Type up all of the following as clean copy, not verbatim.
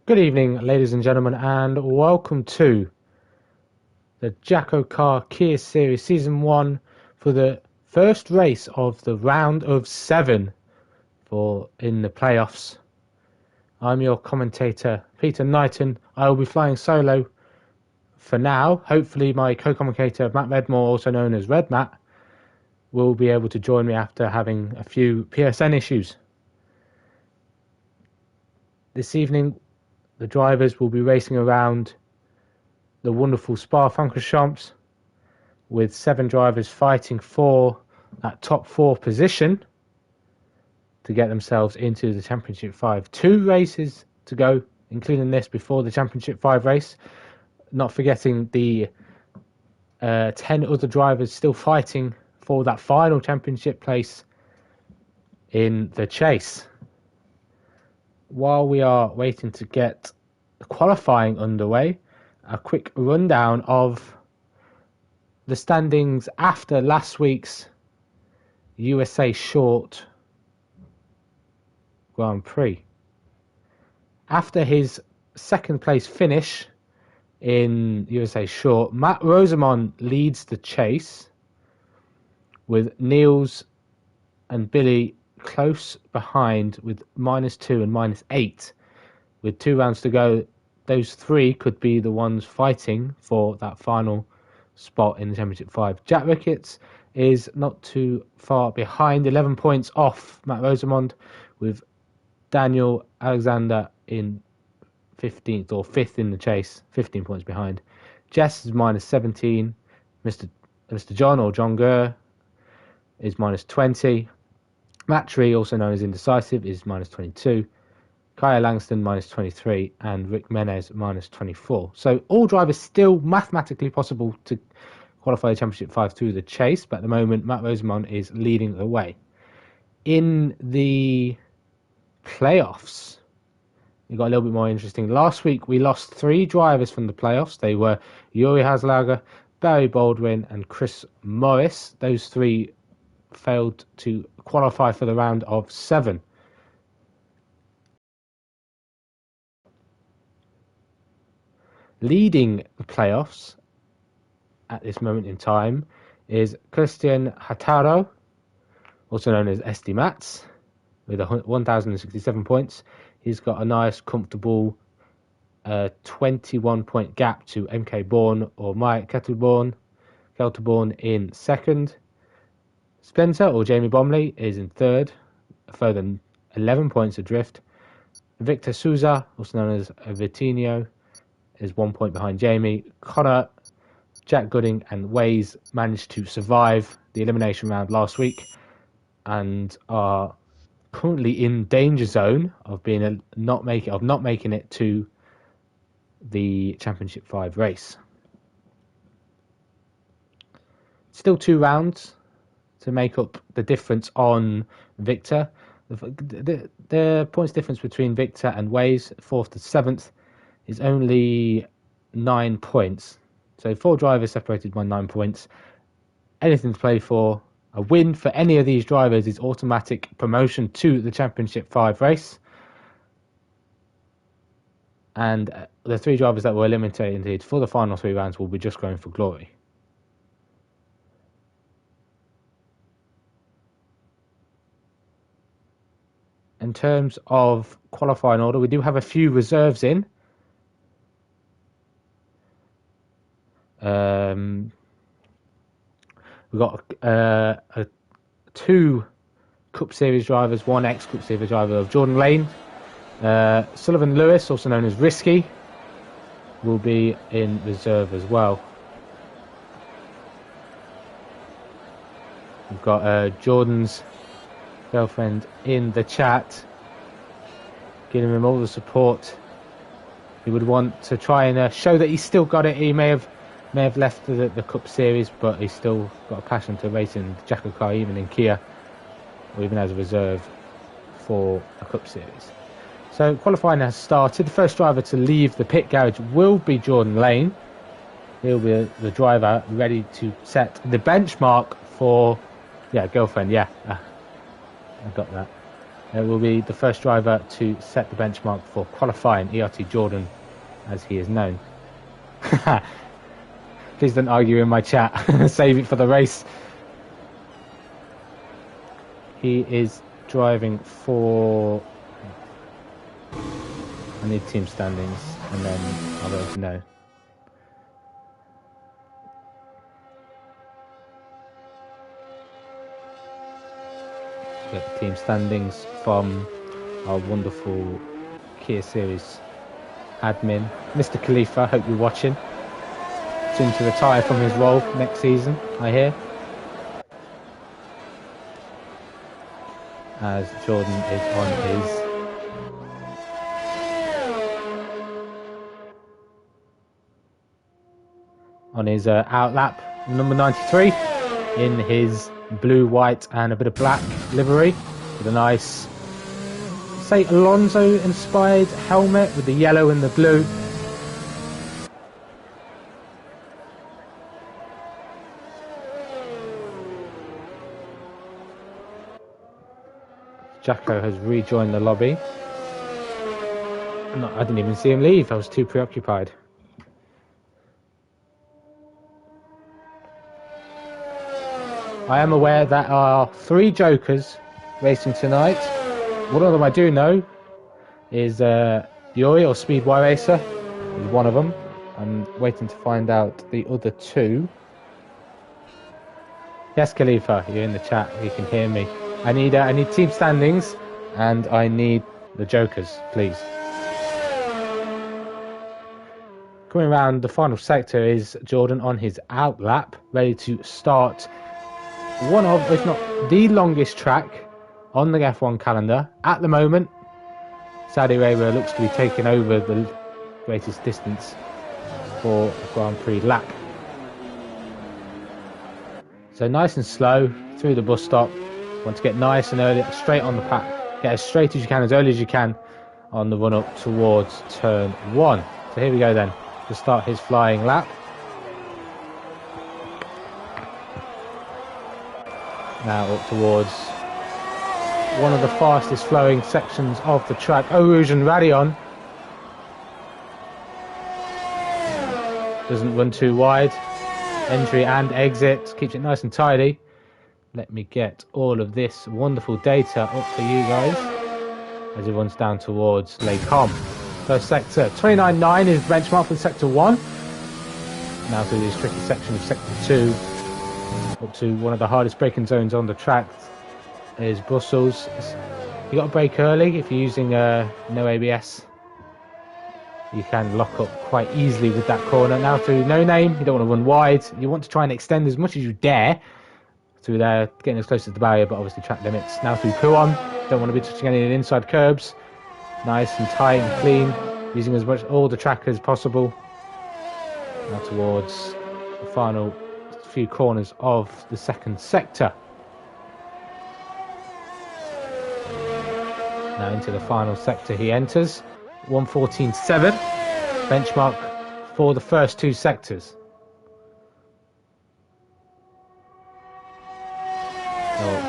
Good evening, ladies and gentlemen, and welcome to the JACKOCAR Kia Series Season 1 for the first race of the round of 7 in the playoffs. I'm your commentator, Peter Knighton. I will be flying solo for now. Hopefully my co-commentator, Matt Redmore, also known as Red Matt, will be able to join me after having a few PSN issues. This evening, the drivers will be racing around the wonderful Spa-Francorchamps with 7 drivers fighting for that top 4 position to get themselves into the Championship 5. 2 races to go, including this before the Championship 5 race. Not forgetting the 10 other drivers still fighting for that final championship place in the chase. While we are waiting to get qualifying underway, a quick rundown of the standings after last week's USA Short Grand Prix. After his second place finish in USA Short, Matt Rosamond leads the chase with Niels and Billy close behind with -2 and -8. With 2 rounds to go, those 3 could be the ones fighting for that final spot in the Championship 5. Jack Ricketts is not too far behind, 11 points off Matt Rosamond, with Daniel Alexander in 15th or 5th in the chase, 15 points behind. Jess is -17. Mr. John or John Gurr is -20. Matt Tree, also known as Indecisive, is -22. Kaya Langston -23 and Rick Menez -24. So all drivers still mathematically possible to qualify the Championship 5 through the chase, but at the moment Matt Rosamond is leading the way. In the playoffs, it got a little bit more interesting. Last week we lost 3 drivers from the playoffs. They were Yuri Haslager, Barry Baldwin and Chris Morris. Those 3 failed to qualify for the round of 7. Leading the playoffs at this moment in time is Christian Hataro, also known as SD Mats, with 1,067 points. He's got a nice, comfortable 21-point gap to MK Bourne or Mike Kelterborn in second. Spencer or Jamie Bomley is in third, a further 11 points adrift. Victor Souza, also known as Vitinho, is 1 point behind Jamie. Connor, Jack Gooding and Waze managed to survive the elimination round last week and are currently in danger zone of not making it to the Championship 5 race. Still 2 rounds to make up the difference on Victor. The points difference between Victor and Waze, 4th to 7th, is only 9 points. So 4 drivers separated by 9 points. Anything to play for. A win for any of these drivers is automatic promotion to the Championship 5 race. And the 3 drivers that were eliminated for the final 3 rounds will be just going for glory. In terms of qualifying order, we do have a few reserves in. We've got 2 Cup Series drivers, 1 ex-Cup Series driver of Jordan Lane. Sullivan Lewis, also known as Risky, will be in reserve as well. We've got Jordan's girlfriend in the chat, giving him all the support he would want to try and show that he's still got it. He may have left the Cup Series, but he's still got a passion to race in JACKOCAR, even in Kia, or even as a reserve for a Cup Series. So qualifying has started. The first driver to leave the pit garage will be Jordan Lane. He'll be the driver ready to set the benchmark for girlfriend. I got that. will be the first driver to set the benchmark for qualifying, ERT Jordan, as he is known. Please don't argue in my chat. Save it for the race. He is driving for... I need team standings, and then I'll let you know. Get the team standings from our wonderful Kia Series admin, Mr. Khalifa. Hope you're watching. Soon to retire from his role next season, I hear. As Jordan is on his out lap, number 93, in his blue, white and a bit of black livery, with a nice, say, Alonso inspired helmet with the yellow and the blue. Jacko has rejoined the lobby. I didn't even see him leave, I was too preoccupied. I am aware that there are 3 Jokers racing tonight. One of them I do know is Yuri, or Speed Y Racer, is one of them. I'm waiting to find out the other 2. Yes, Khalifa, you're in the chat, you can hear me. I need team standings, and I need the Jokers, please. Coming around the final sector is Jordan on his out lap, ready to start one of, if not the longest track on the F1 calendar at the moment. Saudi Arabia looks to be taking over the greatest distance for a Grand Prix lap. So nice and slow through the bus stop. Want to get nice and early, straight on the pack. Get as straight as you can, as early as you can, on the run up towards turn 1. So here we go then, to start his flying lap. Now up towards one of the fastest flowing sections of the track, Eau Rouge and Radion. Doesn't run too wide. Entry and exit, keeps it nice and tidy. Let me get all of this wonderful data up for you guys as it runs down towards Les Combes. First sector, 29.9 is benchmark for sector 1. Now through this tricky section of sector 2, up to one of the hardest braking zones on the track is Brussels. You got to brake early if you're using no ABS. You can lock up quite easily with that corner. Now through No Name, you don't want to run wide. You want to try and extend as much as you dare through there, getting as close to the barrier, but obviously track limits. Now through Pouhon, don't want to be touching any of the inside curbs. Nice and tight and clean, using as much all the track as possible. Now towards the final few corners of the second sector. Now into the final sector he enters. 1:14.7 benchmark for the first 2 sectors.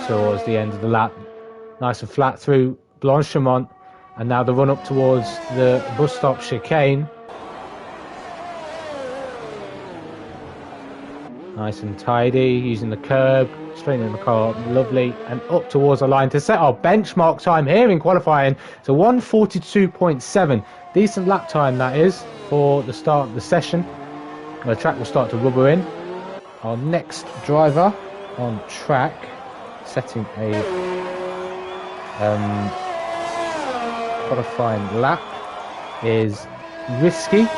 Towards the end of the lap, nice and flat through Blanchemont, and now the run up towards the bus stop chicane. Nice and tidy, using the curb, straightening the car up, lovely, and up towards the line to set our benchmark time here in qualifying. So 1:42.7, decent lap time that is for the start of the session. The track will start to rubber in. Our next driver on track, setting a qualifying lap, is Risky.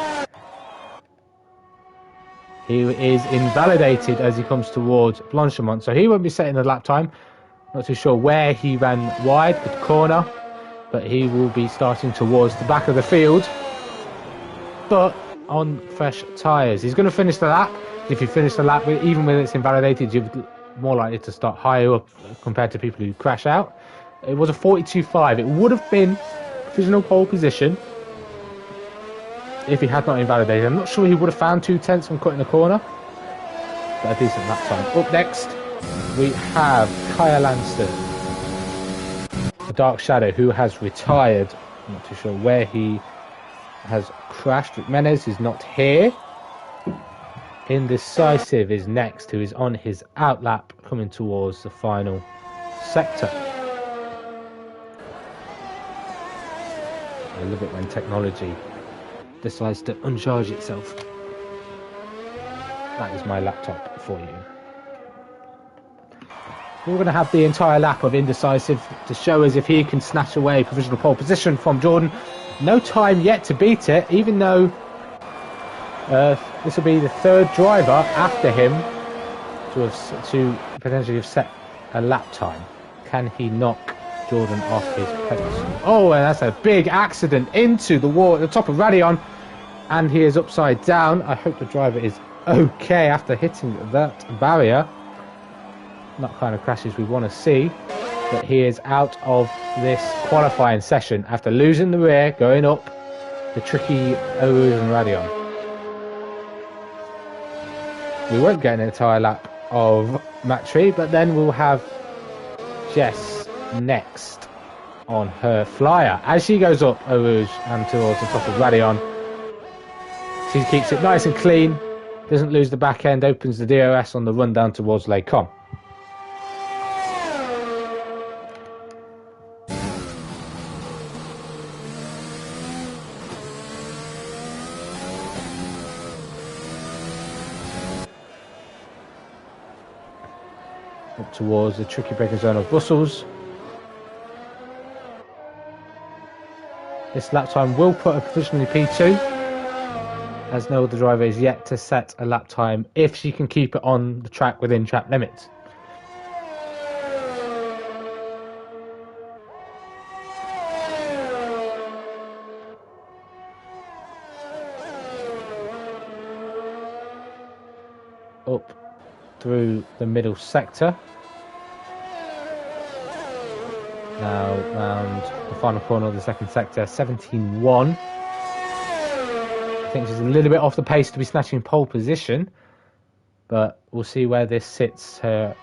He is invalidated as he comes towards Blanchemont, so he won't be setting the lap time. Not too sure where he ran wide with the corner, but he will be starting towards the back of the field, but on fresh tyres. He's going to finish the lap. If you finish the lap, even when it's invalidated, you're more likely to start higher up compared to people who crash out. It was a 42.5. It would have been provisional pole position if he had not invalidated. I'm not sure he would have found 2/10 from cutting the corner, but a decent lap time. Up next, we have Kaya Lanston. for Dark Shadow, who has retired. I'm not too sure where he has crashed. Jimenez is not here. Indecisive is next, who is on his outlap coming towards the final sector. I love it when technology decides to uncharge itself. That is my laptop for you. We're going to have the entire lap of Indecisive to show us if he can snatch away provisional pole position from Jordan. No time yet to beat it, even though this will be the third driver after him to potentially have set a lap time. Can he knock Jordan off his pedestal? Oh, and that's a big accident into the wall at the top of Radion, and he is upside down. I hope the driver is okay after hitting that barrier. Not kind of crashes we want to see, but he is out of this qualifying session after losing the rear, going up the tricky Oruz and Radion. We won't get an entire lap of Matri, but then we'll have Jess next on her flyer as she goes up Oruz and towards the top of Radion. She keeps it nice and clean, doesn't lose the back end, opens the DRS on the run down towards Lake Com. Up towards the tricky braking zone of Brussels. This lap time will put her provisionally P2, as no other driver is yet to set a lap time if she can keep it on the track within track limits. Up through the middle sector. Now round the final corner of the second sector, 17.1. I think she's a little bit off the pace to be snatching pole position, but we'll see where this sits her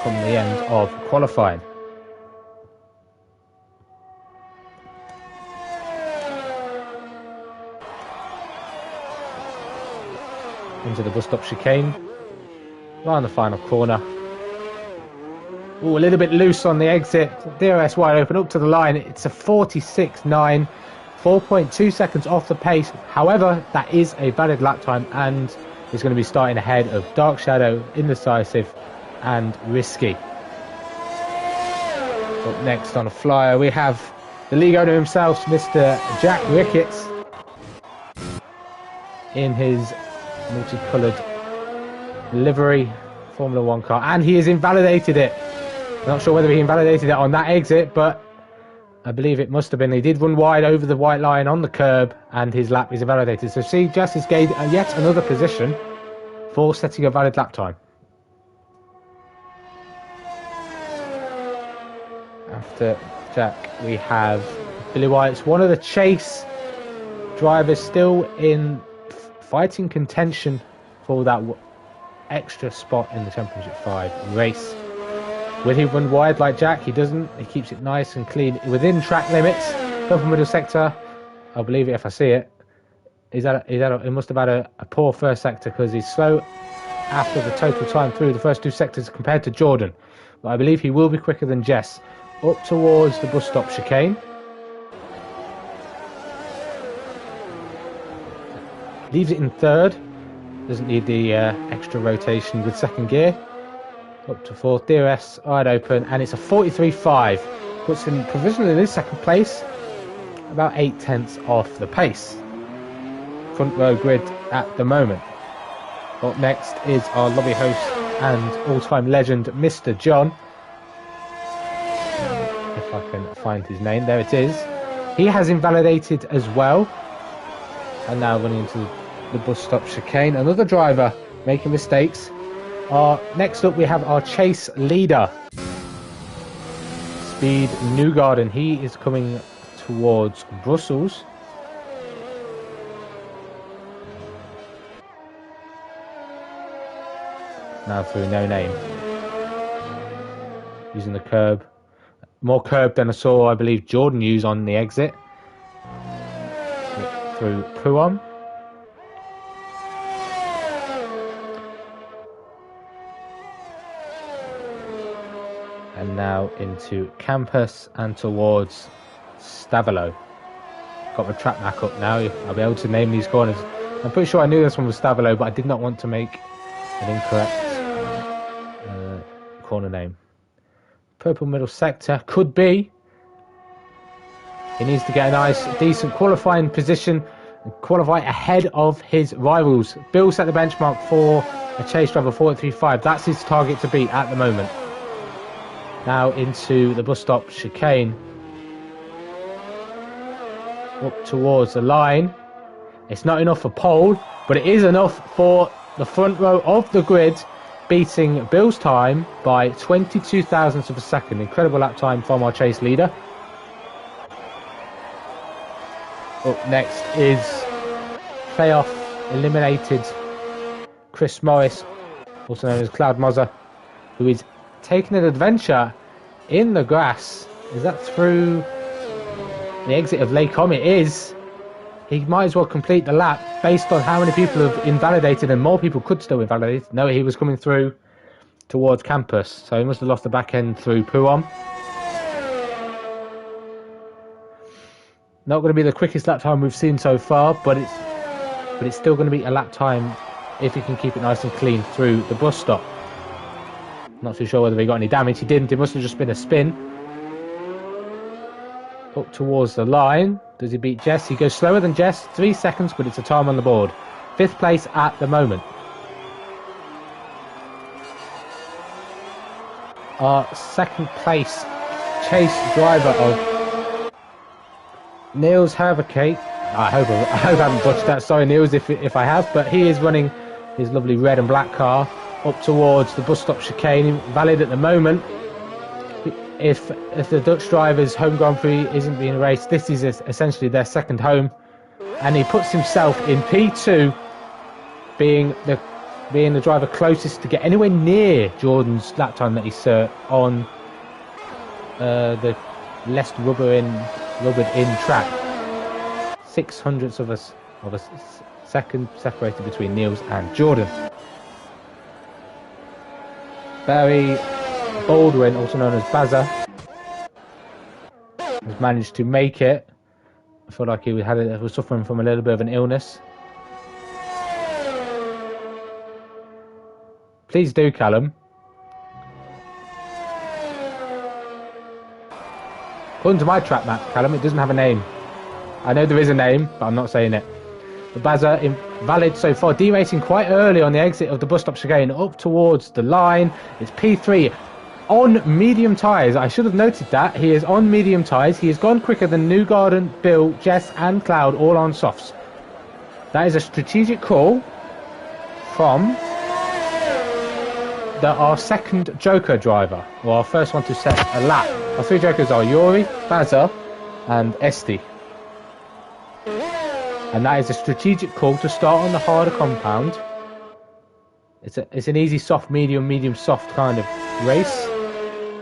come the end of qualifying. Into the bus stop chicane. Around the final corner. Oh, a little bit loose on the exit. DRS wide open up to the line. It's a 46.9, 4.2 seconds off the pace. However, that is a valid lap time and is going to be starting ahead of Dark Shadow, Indecisive, and Risky. Up next on a flyer, we have the league owner himself, Mr. Jack Ricketts, in his multicoloured livery Formula 1 car, and he has invalidated it. I'm not sure whether he invalidated it on that exit, but I believe it must have been. He did run wide over the white line on the curb, and his lap is invalidated. So see, Justice gained yet another position for setting a valid lap time. After Jack, we have Billy White's one of the chase drivers still in fighting contention for that extra spot in the Championship 5 race. Will he run wide like Jack? He doesn't. He keeps it nice and clean within track limits. Come from middle sector. I'll believe it if I see it. He must have had a poor first sector because he's slow after the total time through the first two sectors compared to Jordan. But I believe he will be quicker than Jess. Up towards the bus stop chicane. Leaves it in third. Doesn't need the extra rotation with second gear. Up to fourth, DRS wide open, and it's a 43.5. Puts him provisionally in his second place, about 0.8 off the pace. Front row grid at the moment. Up next is our lobby host and all-time legend, Mr. John. If I can find his name, there it is. He has invalidated as well, and now running into the bus stop chicane. Another driver making mistakes. Next up we have our chase leader, Speed Newgarden. He is coming towards Brussels. Now through No Name. Using the curb. more curb than I saw, I believe, Jordan use on the exit. Through Puon. And now into Campus and towards Stavelo. Got my track back up now. I'll be able to name these corners. I'm pretty sure I knew this one was Stavelo, but I did not want to make an incorrect corner name. Purple middle sector. Could be. He needs to get a nice, decent qualifying position and qualify ahead of his rivals. Bill set the benchmark for a chase driver 4.35. That's his target to beat at the moment. Now into the bus stop chicane. Up towards the line. It's not enough for pole, but it is enough for the front row of the grid, beating Bill's time by 22 thousandths of a second. Incredible lap time from our chase leader. Up next is playoff eliminated Chris Morris, also known as Cloud Mozza, who is taking an adventure in the grass. Is that through the exit of Lacombe? It is. He might as well complete the lap based on how many people have invalidated, and more people could still invalidate. No, he was coming through towards Campus, so he must have lost the back end through Puon. Not going to be the quickest lap time we've seen so far, but it's still going to be a lap time if he can keep it nice and clean through the bus stop. Not too sure whether he got any damage. He didn't. It must have just been a spin. Up towards the line. Does he beat Jess? He goes slower than Jess. 3 seconds, but it's a time on the board. 5th place at the moment. Our 2nd place chase driver of Niels Haverkate. I hope I haven't butchered that. Sorry, Niels, if I have. But he is running his lovely red and black car up towards the bus stop chicane. Valid at the moment. If the Dutch driver's home Grand Prix isn't being raced, this is essentially their second home, and he puts himself in P2, being the driver closest to get anywhere near Jordan's lap time that he set on the less rubbered in track. 600ths of a second separated between Niels and Jordan. Barry Baldwin, also known as Bazza, has managed to make it. I feel like he was suffering from a little bit of an illness. Please do, Callum. According to my track map, Callum, it doesn't have a name. I know there is a name, but I'm not saying it. But Bazza invalid so far, deracing quite early on the exit of the bus stop chicane up towards the line. It's P3 on medium tyres. I should have noted that. He is on medium tyres. He has gone quicker than Newgarden, Bill, Jess and Cloud, all on softs. That is a strategic call from our second Joker driver, or our first one to set a lap. Our 3 Jokers are Yuri, Bazza and Esti. And that is a strategic call to start on the harder compound. It's an easy soft, medium, soft kind of race.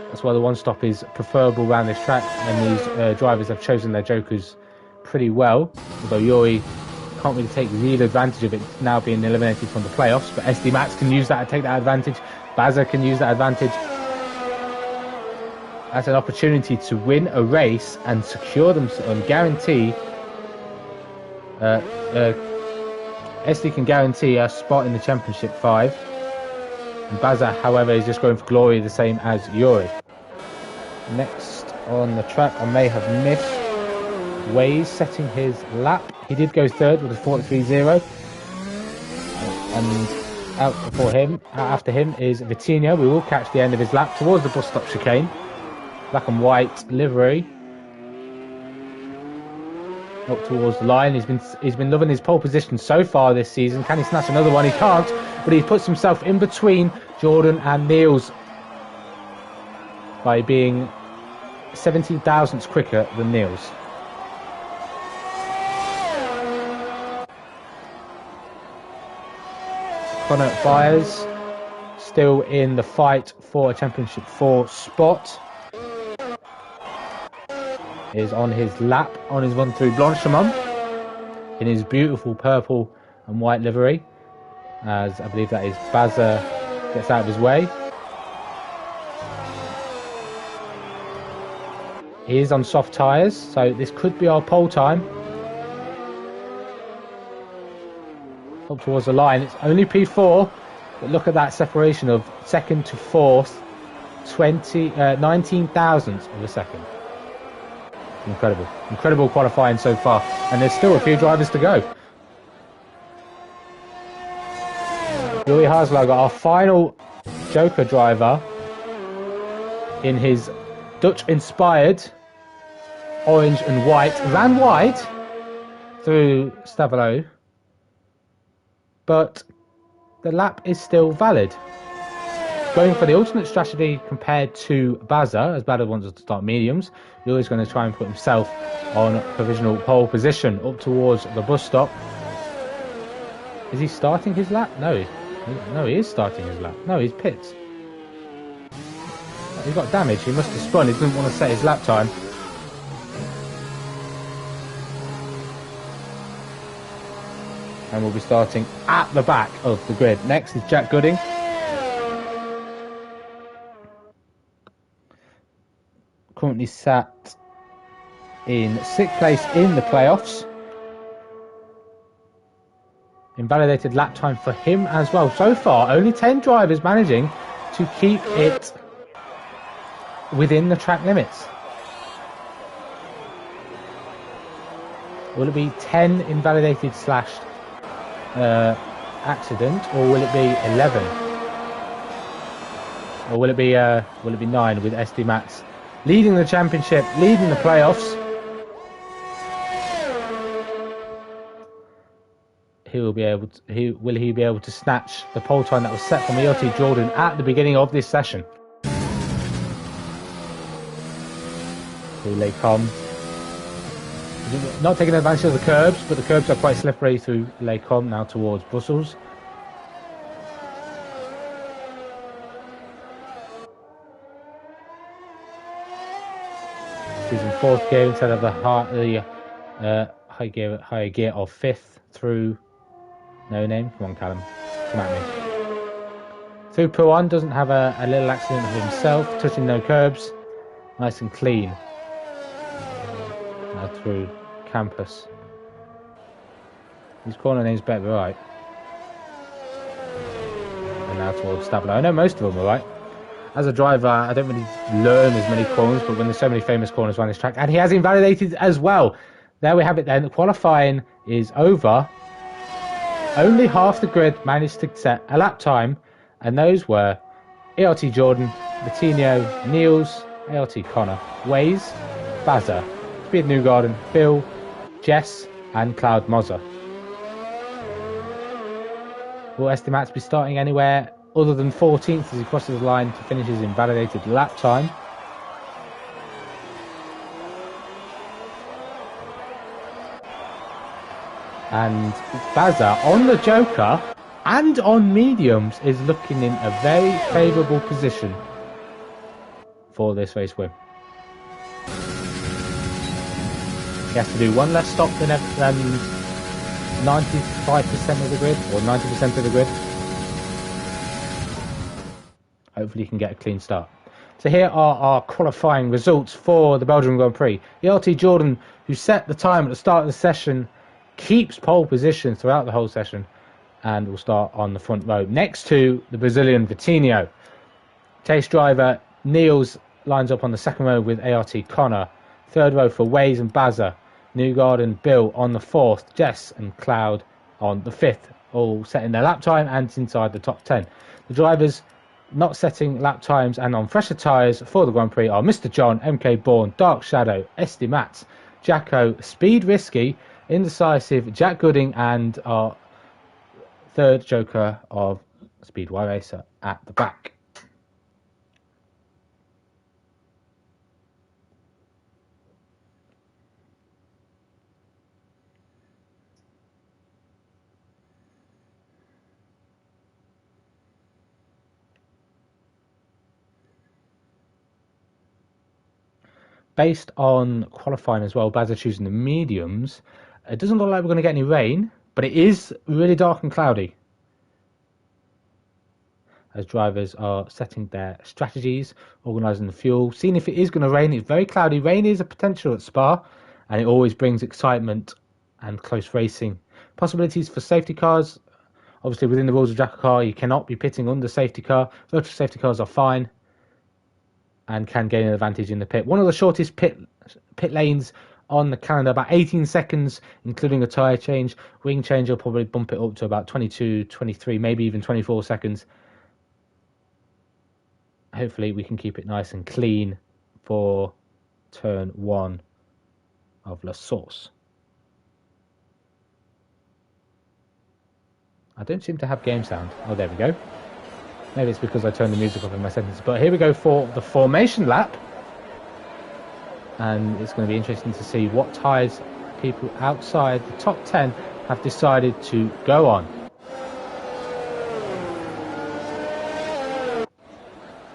That's why the one stop is preferable around this track, and these drivers have chosen their Jokers pretty well. Although Yuri can't really take real advantage of it now being eliminated from the playoffs, but SD Max can use that and take that advantage. Bazza can use that advantage as an opportunity to win a race and secure them and guarantee. SD can guarantee a spot in the Championship 5. And Bazza, however, is just going for glory, the same as Yuri. Next on the track, I may have missed Waze setting his lap. He did go third with a 43.0. And after him is Vitinho. We will catch the end of his lap towards the bus stop chicane. Black and white livery. Up towards the line. He's been loving his pole position so far this season. Can he snatch another one? He can't, but he puts himself in between Jordan and Niels by being 17 thousandths quicker than Niels. Connor Byers still in the fight for a Championship 4 spot. is on his lap on his run through Blanchimont in his beautiful purple and white livery, as I believe that is Baza gets out of his way. He is on soft tyres, so this could be our pole time. Up towards the line, it's only P4, but look at that separation of second to fourth, 19 thousandths of a second. Incredible qualifying so far, and there's still a few drivers to go. Louis Haslager, our final Joker driver, in his Dutch-inspired orange and white, ran wide through Stavelot, but the lap is still valid. Going for the alternate strategy compared to Baza, as Baza wants to start mediums, Louis is going to try and put himself on provisional pole position up towards the bus stop. Is he starting his lap? No, he is starting his lap. No, he's pits. He got damaged. He must have spun. He didn't want to set his lap time. And we'll be starting at the back of the grid. Next is Jack Gooding. Currently sat in 6th place in the playoffs. Invalidated lap time for him as well. So far, only 10 drivers managing to keep it within the track limits. Will it be 10 invalidated slashed accident, or will it be 11? Or will it be 9 with SD Mats leading the championship, leading the playoffs? Will he be able to snatch the pole time that was set from ELT Jordan at the beginning of this session? Here they come. Not taking advantage of the curbs, but the curbs are quite slippery through Les Combes now towards Brussels. He's in 4th gear instead of the high gear of 5th through No Name. Come on, Callum, come at me. Through Pouan, doesn't have a little accident of himself, touching no curbs, nice and clean. Now through Campus. His corner name's better right. And now towards Stabilo. I know most of them are right. As a driver, I don't really learn as many corners, but when there's so many famous corners around this track, and he has invalidated as well. There we have it then. The qualifying is over. Only half the grid managed to set a lap time, and those were ELT Jordan, Matinho, Niels, ELT Connor, Waze, Baza, Speed Newgarden, Bill, Jess, and Cloud Moser. Will Estimats be starting anywhere other than 14th as he crosses the line to finish his invalidated lap time? And Baza on the Joker and on mediums is looking in a very favourable position for this race win. He has to do one less stop than 95% of the grid, or 90% of the grid. Hopefully he can get a clean start. So here are our qualifying results for the Belgian Grand Prix. ELT Jordan, who set the time at the start of the session, keeps pole position throughout the whole session and will start on the front row next to the Brazilian Vitinho. Chase driver Niels lines up on the second row with ART Connor. Third row for Waze and Baza. Newgarden, Bill on the 4th. Jess and Cloud on the 5th. All setting their lap time and inside the top 10. The drivers not setting lap times and on fresher tyres for the Grand Prix are Mr. John, MK Bourne, Dark Shadow, Esti Mats, Jacko, Speed Risky, Indecisive, Jack Gooding, and our third Joker of Speed Y Racer at the back. based on qualifying as well, Baza choosing the mediums, it doesn't look like we're going to get any rain, but it is really dark and cloudy. As drivers are setting their strategies, organising the fuel, seeing if it is going to rain. It's very cloudy. Rain is a potential at Spa, and it always brings excitement and close racing. Possibilities for safety cars. Obviously, within the rules of JACKOCAR, you cannot be pitting under safety car. Virtual safety cars are fine and can gain an advantage in the pit. One of the shortest pit lanes on the calendar, about 18 seconds, including a tyre change. Wing change will probably bump it up to about 22, 23, maybe even 24 seconds. Hopefully we can keep it nice and clean for turn 1 of La Source. I don't seem to have game sound. Oh, there we go. Maybe it's because I turned the music off in my sentence. But here we go for the formation lap. And it's going to be interesting to see what tyres people outside the top 10 have decided to go on.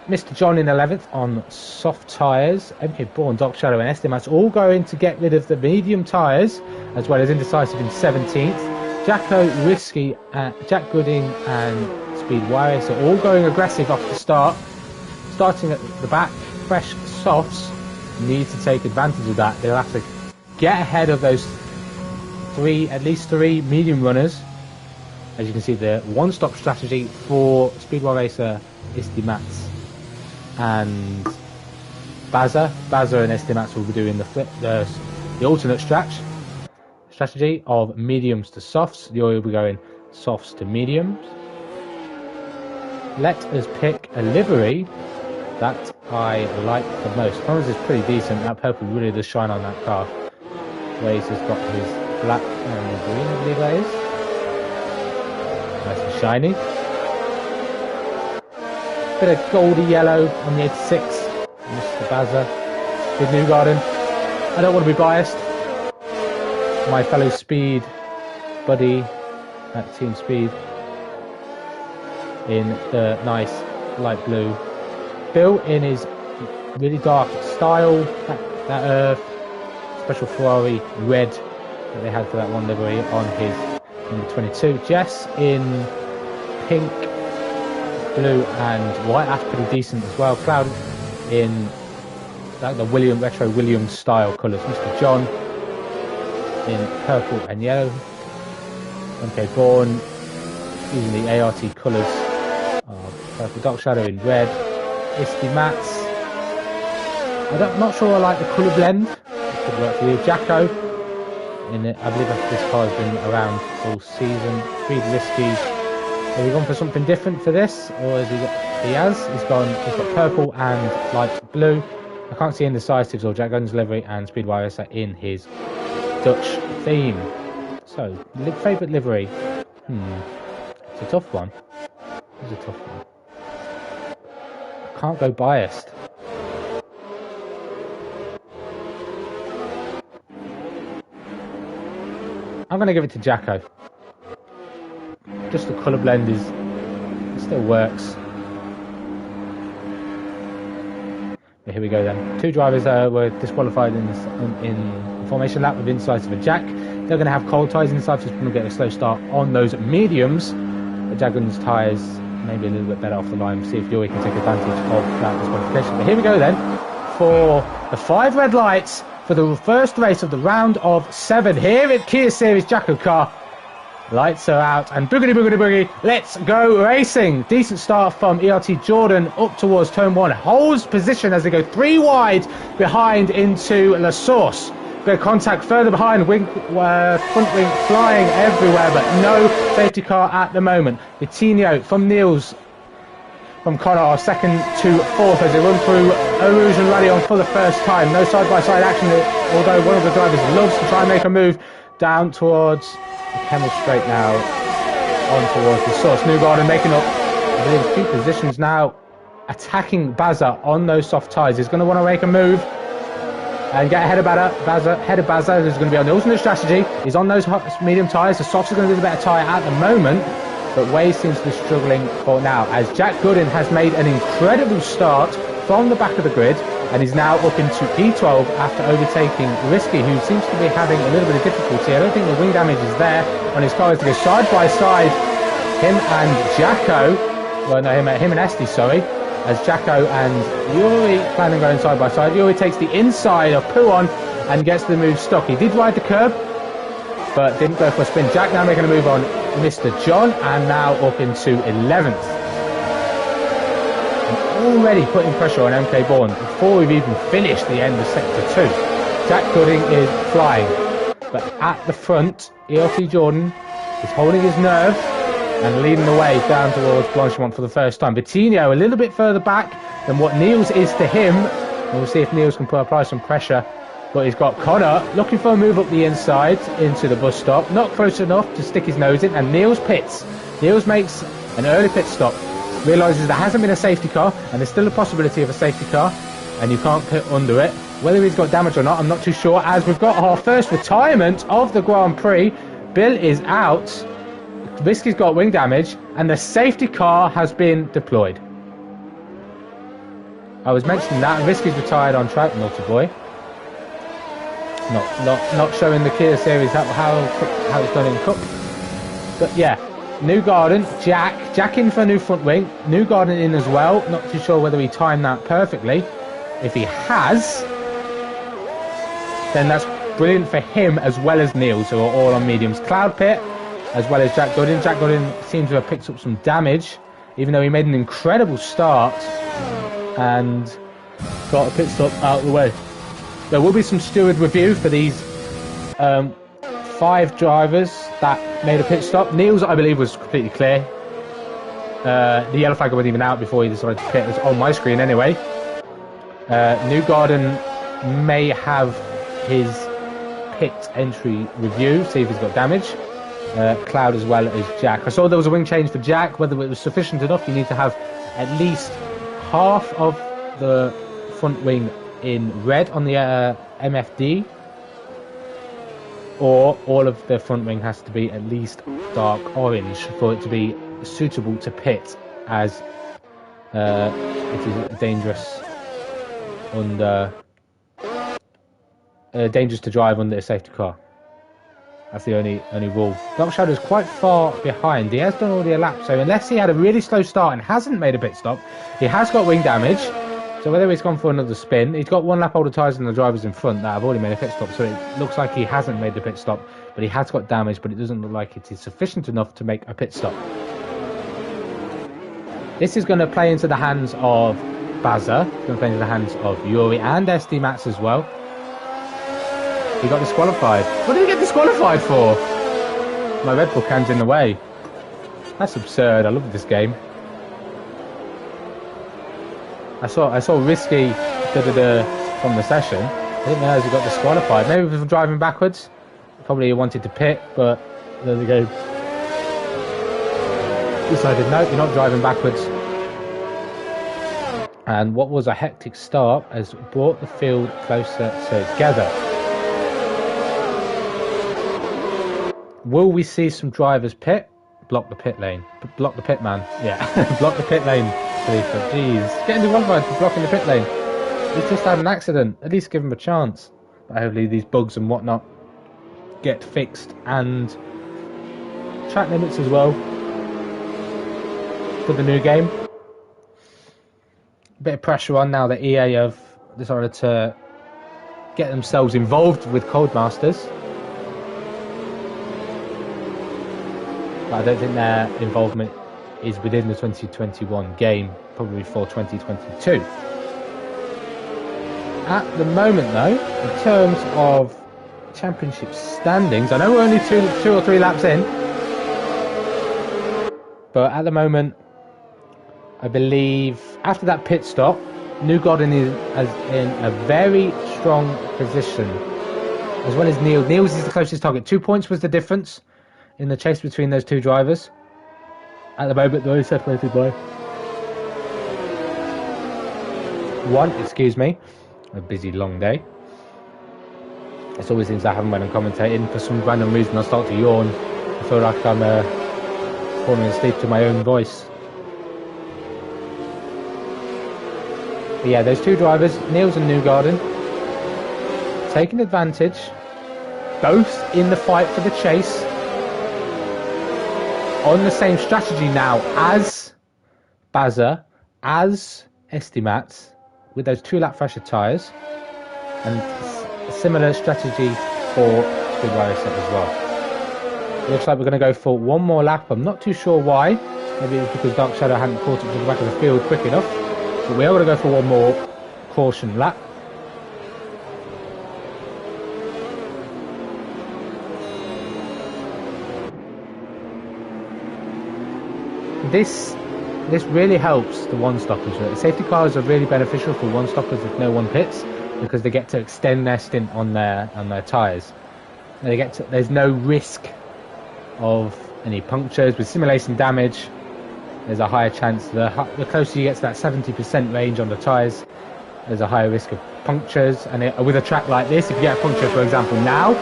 Mr. John in 11th on soft tyres. MK Bourne, Doc Shadow and Estimates all going to get rid of the medium tyres, as well as Indecisive in 17th. Jacko, Risky, Jack Gooding and Speed Wireless are all going aggressive off the start. Starting at the back, fresh softs need to take advantage of that. They'll have to get ahead of those at least three medium runners. As you can see, the one-stop strategy for Speedway Racer, Istimats and Baza. Baza and Estimats will be doing the alternate strategy of mediums to softs. The oil will be going softs to mediums. Let us pick a livery that I like the most. Connors is pretty decent. That purple really does shine on that car. Waze has got his black and green, I believe that is. Nice and shiny. Bit of goldy yellow on the 86. Mr. Baza with Newgarden. I don't want to be biased. My fellow Speed buddy at Team Speed in the nice light blue. Bill in his really dark style, that special Ferrari red that they had for that one livery on his number 22. Jess in pink, blue and white. That's pretty decent as well. Cloud in the retro Williams style colours. Mr. John in purple and yellow. MK Bourne using the ART colours of purple. Dark Shadow in red. Istimats. I'm not sure I like the colour blend. It could work for you. Jacko in it. I believe this car has been around all season. Speed Risky. Have we gone for something different for this, or has he has? He's got purple and light blue. I can't see Indecisives or Jack Gunn's livery and Speed Wireless in his Dutch theme. So, favourite livery? It's a tough one. It's a tough one. I can't go biased. I'm going to give it to Jacko. Just the colour blend it still works. But here we go then. Two drivers were disqualified in the formation lap with Indecisive and Jack. They're going to have cold tyres. Indecisive's going to get a slow start on those mediums. But Jagun's tyres maybe a little bit better off the line. See if Yuri can take advantage of that disqualification. But here we go then for the 5 red lights for the first race of the round of 7 here at Kia Series JACKOCAR. Lights are out and boogity boogity boogie. Let's go racing. Decent start from ERT Jordan up towards turn 1. Holds position as they go 3 wide behind into La Source. Bit of contact further behind. Front wing flying everywhere, but no safety car at the moment. Vitinho from Niels from Connor, second to 4th as they run through Eau Rouge and Radion for the first time. No side-by-side action, although one of the drivers loves to try and make a move down towards the Kemmel Straight now, on towards the Source. Newgarden making up, I believe, a few positions now, attacking Baza on those soft tyres. He's going to want to make a move and get ahead of Baza, who's going to be on the alternate strategy. He's on those medium tyres. The softs are going to be the better tyre at the moment, but Waze seems to be struggling for now, as Jack Gooden has made an incredible start from the back of the grid. and he's now up into P12 after overtaking Risky, who seems to be having a little bit of difficulty. I don't think the wing damage is there on his car as they go side by side. Him and Jacko, well no, him and Esty, sorry, as Jacko and Yuri plan on going side by side. Yuri takes the inside of Puon and gets the move stuck. He did ride the curb, but didn't go for a spin. Jack now making a move on Mr. John, and now up into 11th. And already putting pressure on MK Bourne before we've even finished the end of Sector 2. Jack Gooding is flying, but at the front, ELT Jordan is holding his nerve and leading the way down towards Blanchimont for the first time. Bettino a little bit further back than what Niels is to him, and we'll see if Niels can apply some pressure. But he's got Connor looking for a move up the inside into the bus stop, not close enough to stick his nose in, and Niels pits. Niels makes an early pit stop, realises there hasn't been a safety car, and there's still a possibility of a safety car, and you can't pit under it. Whether he's got damage or not, I'm not too sure, as we've got our first retirement of the Grand Prix. Bill is out, Risky's got wing damage, and the safety car has been deployed. I was mentioning that, Risky's retired on track, naughty boy. Not showing the Kia series how it's done in Cup. But yeah, New Garden, Jack in for a new front wing, New Garden in as well. Not too sure whether he timed that perfectly. If he has, then that's brilliant for him as well as Niels, who are all on mediums. Cloud Pit, as well as Jack Gooden. Jack Gooden seems to have picked up some damage, even though he made an incredible start and got a pit stop out of the way. There will be some steward review for these 5 drivers that made a pit stop. Niels, I believe, was completely clear. The yellow flag wasn't even out before he decided to pit. It was on my screen anyway. New Garden may have his pit entry review, see if he's got damage. Cloud as well as Jack. I saw there was a wing change for Jack. Whether it was sufficient enough, you need to have at least half of the front wing in red on the MFD, or all of the front wing has to be at least dark orange for it to be suitable to pit, as it is dangerous to drive under a safety car. That's the only rule. Dark Shadow is quite far behind. He has done already a lap, so unless he had a really slow start and hasn't made a pit stop, he has got wing damage. So whether he's gone for another spin, he's got 1 lap older tyres than the drivers in front that have already made a pit stop, so it looks like he hasn't made the pit stop, but he has got damage, but it doesn't look like it is sufficient enough to make a pit stop. This is going to play into the hands of Baza. It's going to play into the hands of Yuri and SD Mats as well. He got disqualified. What did he get disqualified for? My Red Bull can's in the way. That's absurd. I love this game. I saw Risky from the session. I didn't realise he got disqualified. Maybe for driving backwards. Probably he wanted to pit, but there we go. Decided no, you're not driving backwards. And what was a hectic start has brought the field closer together. Will we see some drivers pit? Block the pit lane. Block the pit man. Yeah, block the pit lane. Jeez, getting disqualified for blocking the pit lane. He's just had an accident. At least give him a chance. But hopefully these bugs and whatnot get fixed, and track limits as well for the new game. A bit of pressure on now that EA have decided to get themselves involved with Codemasters. But I don't think their involvement is within the 2021 game, probably for 2022. At the moment though, in terms of championship standings, I know we're only two or three laps in, but at the moment, I believe after that pit stop, New Garden is in a very strong position, as well as Niels. Niels is the closest target. 2 points was the difference in the chase between those two drivers. At the moment, they're only separated by 1, excuse me. A busy, long day. It's always things that happen when I'm commentating. For some random reason, I start to yawn. I feel like I'm falling asleep to my own voice. But yeah, those two drivers, Niels and Newgarden, taking advantage, both in the fight for the chase, on the same strategy now as Baza, as Estimat, with those 2-lap fresher tyres, and a similar strategy for Speedway set as well. Looks like we're going to go for one more lap. I'm not too sure why. Maybe it's because Dark Shadow hadn't caught up to the back of the field quick enough. But we are going to go for one more caution lap. This really helps the one-stoppers. The safety cars are really beneficial for one-stoppers if no one pits, because they get to extend their stint on their tyres. There's no risk of any punctures. With simulation damage, there's a higher chance. The closer you get to that 70% range on the tyres, there's a higher risk of punctures. And with a track like this, if you get a puncture, for example, now,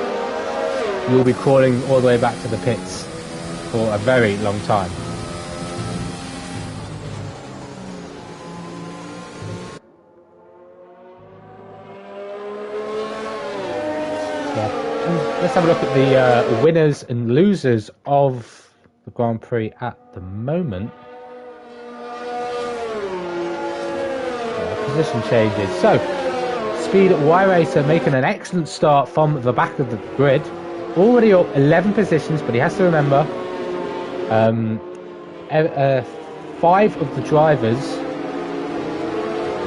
you'll be crawling all the way back to the pits for a very long time. Let's have a look at the winners and losers of the Grand Prix at the moment. Position changes. So, Speed Y Racer making an excellent start from the back of the grid. Already up 11 positions, but he has to remember 5 of the drivers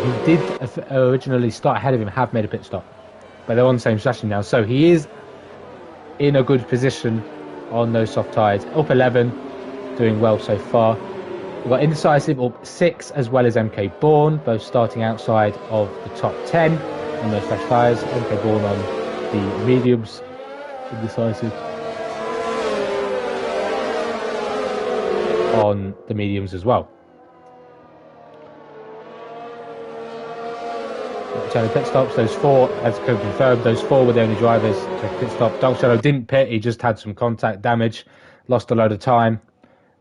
who did originally start ahead of him have made a pit stop. But they're on the same strategy now. So he is in a good position on those soft tyres. Up 11, doing well so far. We've got Indecisive up 6, as well as MK Bourne, both starting outside of the top 10 on those fresh tyres. MK Bourne on the mediums, Indecisive on the mediums as well. Pit stops, those 4, as confirmed, those 4 were the only drivers to pit stop. Dark Shadow didn't pit, he just had some contact damage, lost a load of time,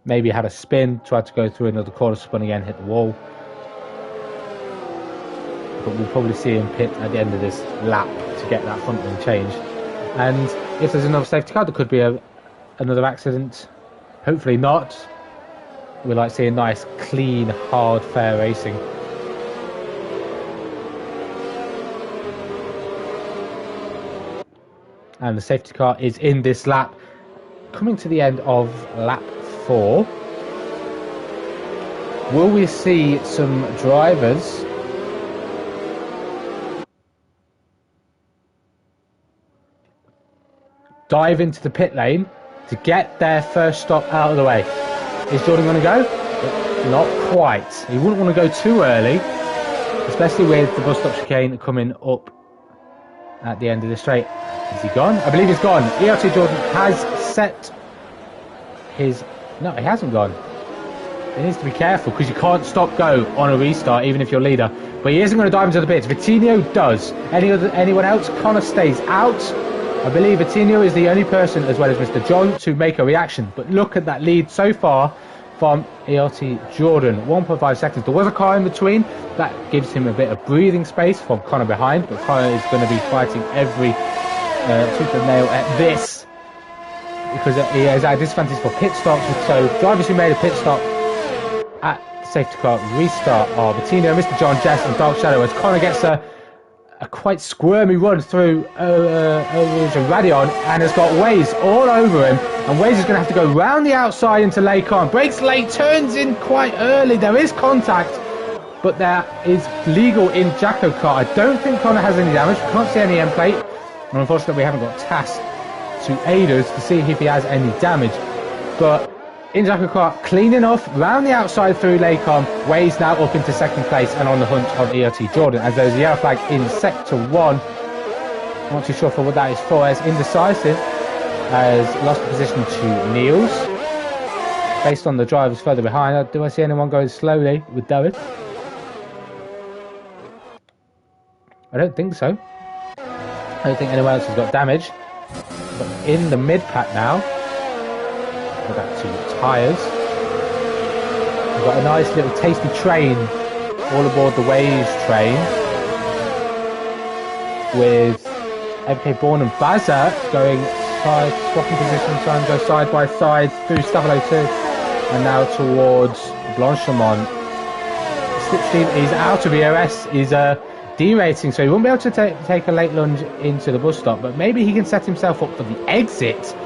maybe had a spin, tried to go through another corner, spun again, hit the wall. But we'll probably see him pit at the end of this lap to get that front wing change. And if there's another safety car, there could be another accident. Hopefully not. We like seeing nice, clean, hard, fair racing. And the safety car is in this lap, coming to the end of lap 4. Will we see some drivers dive into the pit lane to get their first stop out of the way? Is Jordan going to go? Not quite. He wouldn't want to go too early, especially with the bus stop chicane coming up at the end of the straight. Is he gone? I believe he's gone. ELT Jordan has set his... No, he hasn't gone. He needs to be careful, because you can't stop-go on a restart, even if you're leader. But he isn't going to dive into the pits. Vitinho does. Anyone else? Connor stays out. I believe Vitinho is the only person, as well as Mr. John, to make a reaction. But look at that lead so far from ELT Jordan. 1.5 seconds. There was a car in between. That gives him a bit of breathing space from Connor behind. But Connor is going to be fighting every tooth and nail at this, because he is at a disadvantage for pit stops. So drivers who made a pit stop at safety car restart are Vitinho, Mr. John, Jess and Dark Shadow, as Connor gets a quite squirmy run through Radion and has got Waze all over him, and Waze is going to have to go round the outside into Lacon. Brakes late, turns in quite early. There is contact, but there is legal in JACKOCAR. I don't think Connor has any damage. We can't see any end plate, and unfortunately we haven't got TAS to aid us to see if he has any damage. But in JACKOCAR, clean enough, round the outside through Lacon. Waze now up into second place and on the hunt of ELT Jordan, as there's a yellow flag in sector 1. Not too sure for what that is for, as Indecisive has lost the position to Niels. Based on the drivers further behind, do I see anyone going slowly with David? I don't think so. I don't think anyone else has got damage. But in the mid-pack now, go back to the tyres. We've got a nice little tasty train all aboard the Waves train with MK Bourne and Baza going swapping positions, trying to go side by side through Stavilo 2 and now towards Blanchimont. Slipstream is out of EOS, is derating, so he won't be able to take a late lunge into the bus stop, but maybe he can set himself up for the exit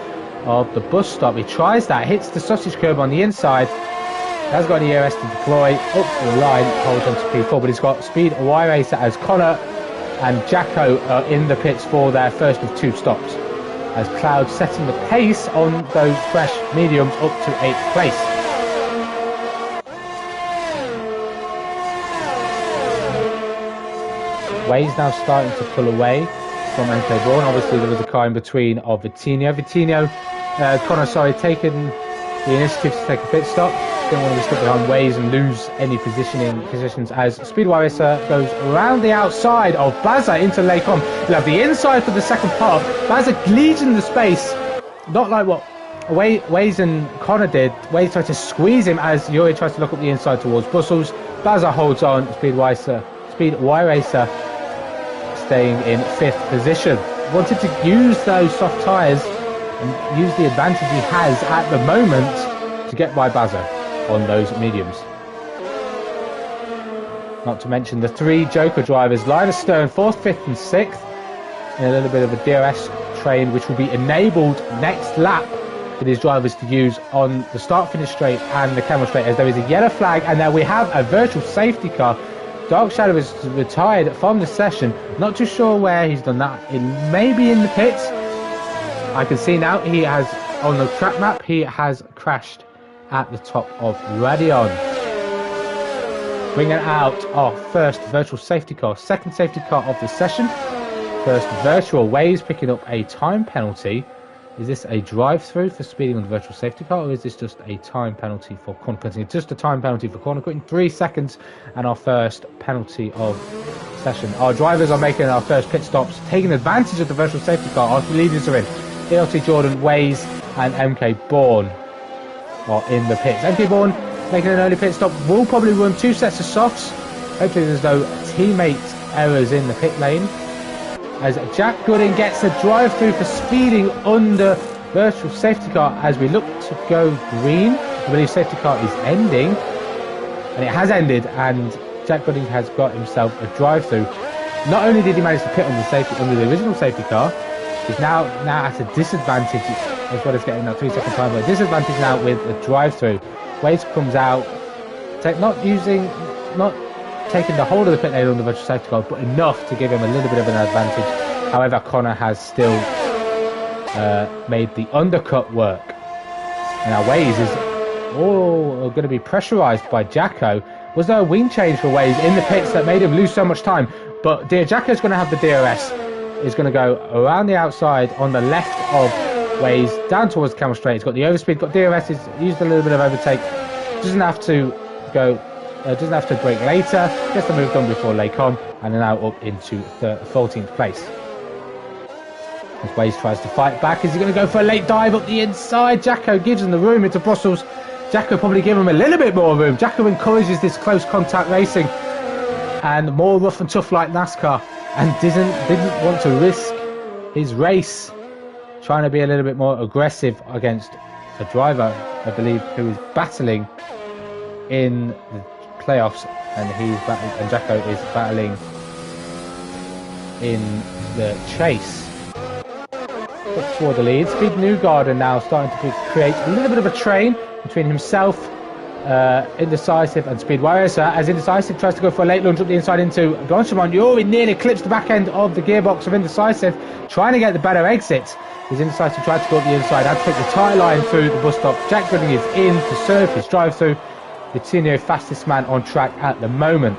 of the bus stop. He tries that, hits the sausage curb on the inside, has got an EOS to deploy up the line, holds on to P4, but he's got Speed Y Racer as Connor and Jacko are in the pits for their first of 2 stops, as Cloud setting the pace on those fresh mediums up to 8th place. Wade's now starting to pull away from MK Bourne. Obviously there was a car in between of Vitinho, Connor, taking the initiative to take a pit stop. Didn't want to be stuck behind Waze and lose any positions as Speedway Racer goes around the outside of Baza into Lecom. You'll have the inside for the second part. Baza leads in the space, not like what Waze and Connor did. Waze tried to squeeze him as Yuri tries to look up the inside towards Brussels. Baza holds on. Speedway Racer staying in 5th position. Wanted to use those soft tyres and use the advantage he has at the moment to get by Baza on those mediums. Not to mention the 3 Joker drivers, Linus Stern 4th, 5th and 6th in a little bit of a DRS train, which will be enabled next lap for these drivers to use on the start-finish straight and the camel straight, as there is a yellow flag and now we have a virtual safety car. Dark Shadow is retired from the session. Not too sure where he's done that. It may be in the pits. I can see now he has, on the track map, he has crashed at the top of Radion. Bringing out our first virtual safety car, second safety car of the session. First virtual. Waves picking up a time penalty. Is this a drive-through for speeding on the virtual safety car, or is this just a time penalty for corner quitting? It's just a time penalty for corner quitting. 3 seconds and our first penalty of session. Our drivers are making our first pit stops, taking advantage of the virtual safety car. Our leaders are in. ELT Jordan, Waze and MK Bourne are in the pits. MK Bourne making an early pit stop. Will probably run 2 sets of softs. Hopefully there's no teammate errors in the pit lane, as Jack Gooding gets a drive-through for speeding under virtual safety car as we look to go green. I believe safety car is ending, and it has ended, and Jack Gooding has got himself a drive-through. Not only did he manage to pit under the original safety car, he's now at a disadvantage as well as getting that 3-second time, but a disadvantage now with a drive-through. Waze comes out, not taking the whole of the pit lane on the virtual safety car, but enough to give him a little bit of an advantage. However, Connor has still made the undercut work. And our Waze is going to be pressurised by Jacko. Was there a wing change for Waze in the pits that made him lose so much time? But Jacko's going to have the DRS. Is going to go around the outside on the left of Waze, down towards the camel straight. He's got the overspeed, got DRS, he's used a little bit of overtake. Doesn't have to go. Doesn't have to brake later, gets the move done before Lecom, and now up into 14th place. As Waze tries to fight back, is he going to go for a late dive up the inside? Jacko gives him the room into Brussels. Jacko probably give him a little bit more room. Jacko encourages this close contact racing and more rough and tough like NASCAR, and didn't want to risk his race, trying to be a little bit more aggressive against a driver, I believe, who is battling in the playoffs, and Jacko is battling in the chase up toward the lead. Speed Newgarden now starting to create a little bit of a train between himself, Indecisive and Speed Warriors, as Indecisive tries to go for a late lunge up the inside into Blanchimont. Yuri nearly clips the back end of the gearbox of Indecisive, trying to get the better exit. As Indecisive tried to go up the inside, had to pick the tyre line through the bus stop. Jack Gooding is in to serve his drive through. Vitinho, fastest man on track at the moment.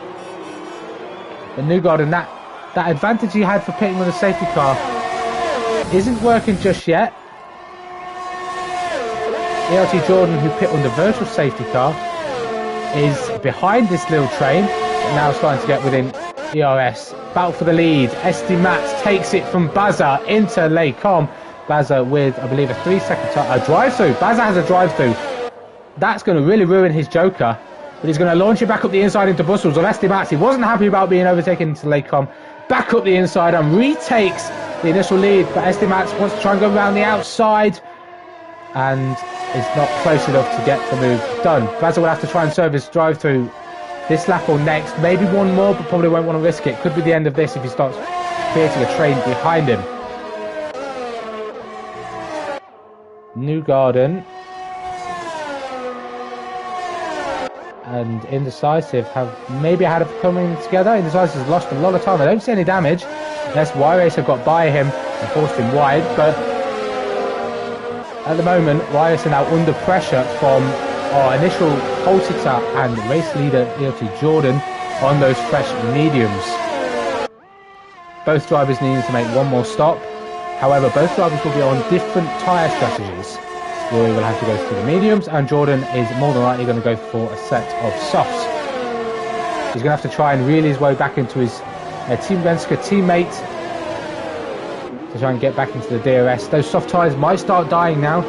But Newgarden, that advantage he had for pitting with a safety car isn't working just yet. ELT Jordan, who pit on the virtual safety car, is behind this little train, but now starting to get within ERS. Battle for the lead. SD Mats takes it from Baza into Lecom. Baza with, I believe, a 3-second drive-through. Baza has a drive-through. That's going to really ruin his Joker. But he's going to launch it back up the inside into Bustles of Estimax. He wasn't happy about being overtaken into Lakecom. Back up the inside and retakes the initial lead. But Estimax wants to try and go around the outside. And is not close enough to get the move done. Basil will have to try and serve his drive through this lap or next. Maybe one more, but probably won't want to risk it. Could be the end of this if he starts creating a train behind him. New Garden and Indecisive have maybe had a coming together. Indecisive has lost a lot of time. I don't see any damage. Yes, Y-Racer got by him and forced him wide, but at the moment, Y-Racer now under pressure from our initial pole sitter and race leader, ELT Jordan, on those fresh mediums. Both drivers needing to make one more stop. However, both drivers will be on different tyre strategies. Rory will have to go for the mediums, and Jordan is more than likely going to go for a set of softs. He's going to have to try and reel his way back into his Team Venska teammate to try and get back into the DRS. Those soft tyres might start dying now.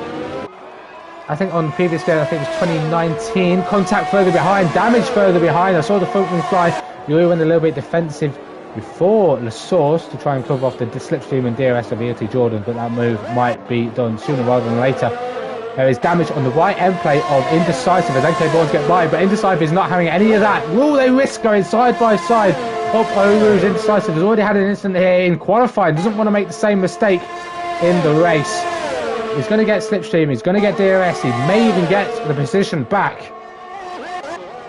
I think on the previous game, I think it was 2019, contact further behind, damage further behind. I saw the front wing fly. Rory went a little bit defensive before the source to try and cover off the slipstream and DRS of ELT Jordan, but that move might be done sooner rather than later. There is damage on the right end plate of Indecisive as NK Bournes get by, but Indecisive is not having any of that. Will they risk going side by side up over as Indecisive has already had an incident here in qualifying, doesn't want to make the same mistake in the race. He's going to get slipstream, he's going to get DRS, he may even get the position back.